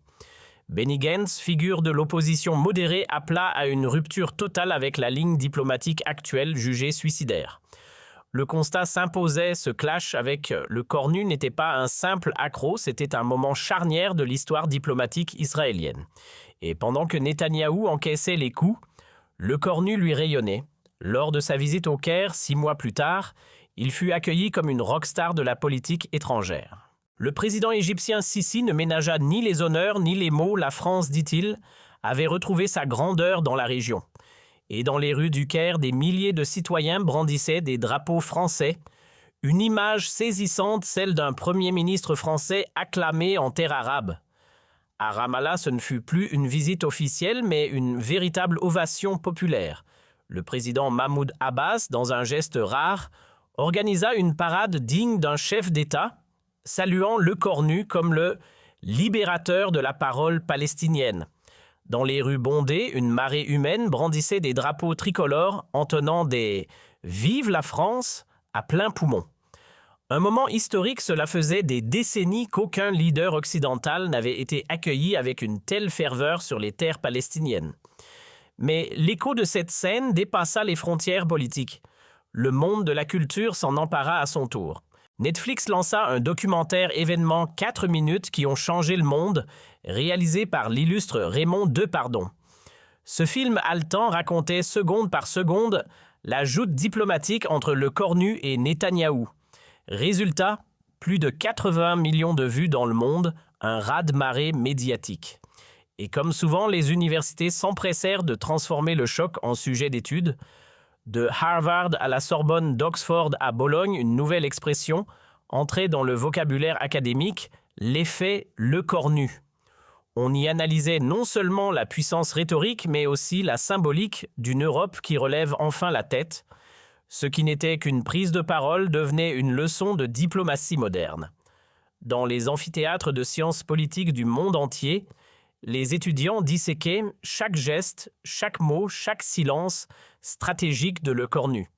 Benny Gantz, figure de l'opposition modérée, appela à une rupture totale avec la ligne diplomatique actuelle jugée suicidaire. Le constat s'imposait, ce clash avec le corps nu n'était pas un simple accroc, c'était un moment charnière de l'histoire diplomatique israélienne. Et pendant que Netanyahou encaissait les coups, le corps nu lui rayonnait. Lors de sa visite au Caire, 6 mois plus tard, il fut accueilli comme une rockstar de la politique étrangère. Le président égyptien Sisi ne ménagea ni les honneurs ni les mots. La France, dit-il, avait retrouvé sa grandeur dans la région. Et dans les rues du Caire, des milliers de citoyens brandissaient des drapeaux français. Une image saisissante, celle d'un Premier ministre français acclamé en terre arabe. À Ramallah, ce ne fut plus une visite officielle, mais une véritable ovation populaire. Le président Mahmoud Abbas, dans un geste rare, organisa une parade digne d'un chef d'État, saluant le corps nu comme le libérateur de la parole palestinienne. Dans les rues bondées, une marée humaine brandissait des drapeaux tricolores entonnant des « Vive la France » à plein poumon. Un moment historique, cela faisait des décennies qu'aucun leader occidental n'avait été accueilli avec une telle ferveur sur les terres palestiniennes. Mais l'écho de cette scène dépassa les frontières politiques. Le monde de la culture s'en empara à son tour. Netflix lança un documentaire événement 4 minutes qui ont changé le monde, réalisé par l'illustre Raymond Depardon. Ce film haletant racontait seconde par seconde la joute diplomatique entre le cornu et Netanyahou. Résultat, plus de 80 millions de vues dans le monde, un raz-de-marée médiatique. Et comme souvent, les universités s'empressèrent de transformer le choc en sujet d'étude. De Harvard à la Sorbonne, d'Oxford à Bologne, une nouvelle expression entrait dans le vocabulaire académique, l'effet le cornu. On y analysait non seulement la puissance rhétorique, mais aussi la symbolique d'une Europe qui relève enfin la tête. Ce qui n'était qu'une prise de parole devenait une leçon de diplomatie moderne. Dans les amphithéâtres de sciences politiques du monde entier, les étudiants disséquaient chaque geste, chaque mot, chaque silence stratégique de Le Cornu.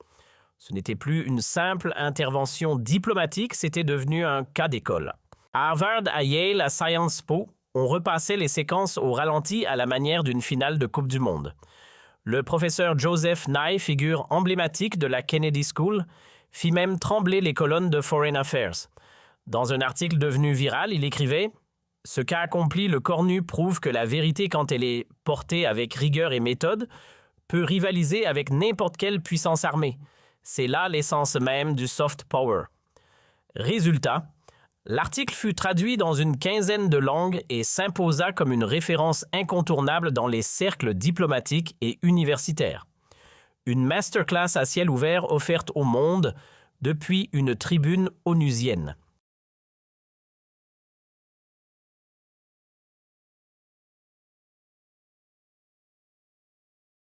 Ce n'était plus une simple intervention diplomatique, c'était devenu un cas d'école. À Harvard, à Yale, à Sciences Po, on repassait les séquences au ralenti à la manière d'une finale de Coupe du Monde. Le professeur Joseph Nye, figure emblématique de la Kennedy School, fit même trembler les colonnes de Foreign Affairs. Dans un article devenu viral, il écrivait « Ce qu'a accompli Le Cornu prouve que la vérité, quand elle est portée avec rigueur et méthode, peut rivaliser avec n'importe quelle puissance armée. C'est là l'essence même du soft power. » Résultat, l'article fut traduit dans une quinzaine de langues et s'imposa comme une référence incontournable dans les cercles diplomatiques et universitaires. Une masterclass à ciel ouvert offerte au monde depuis une tribune onusienne.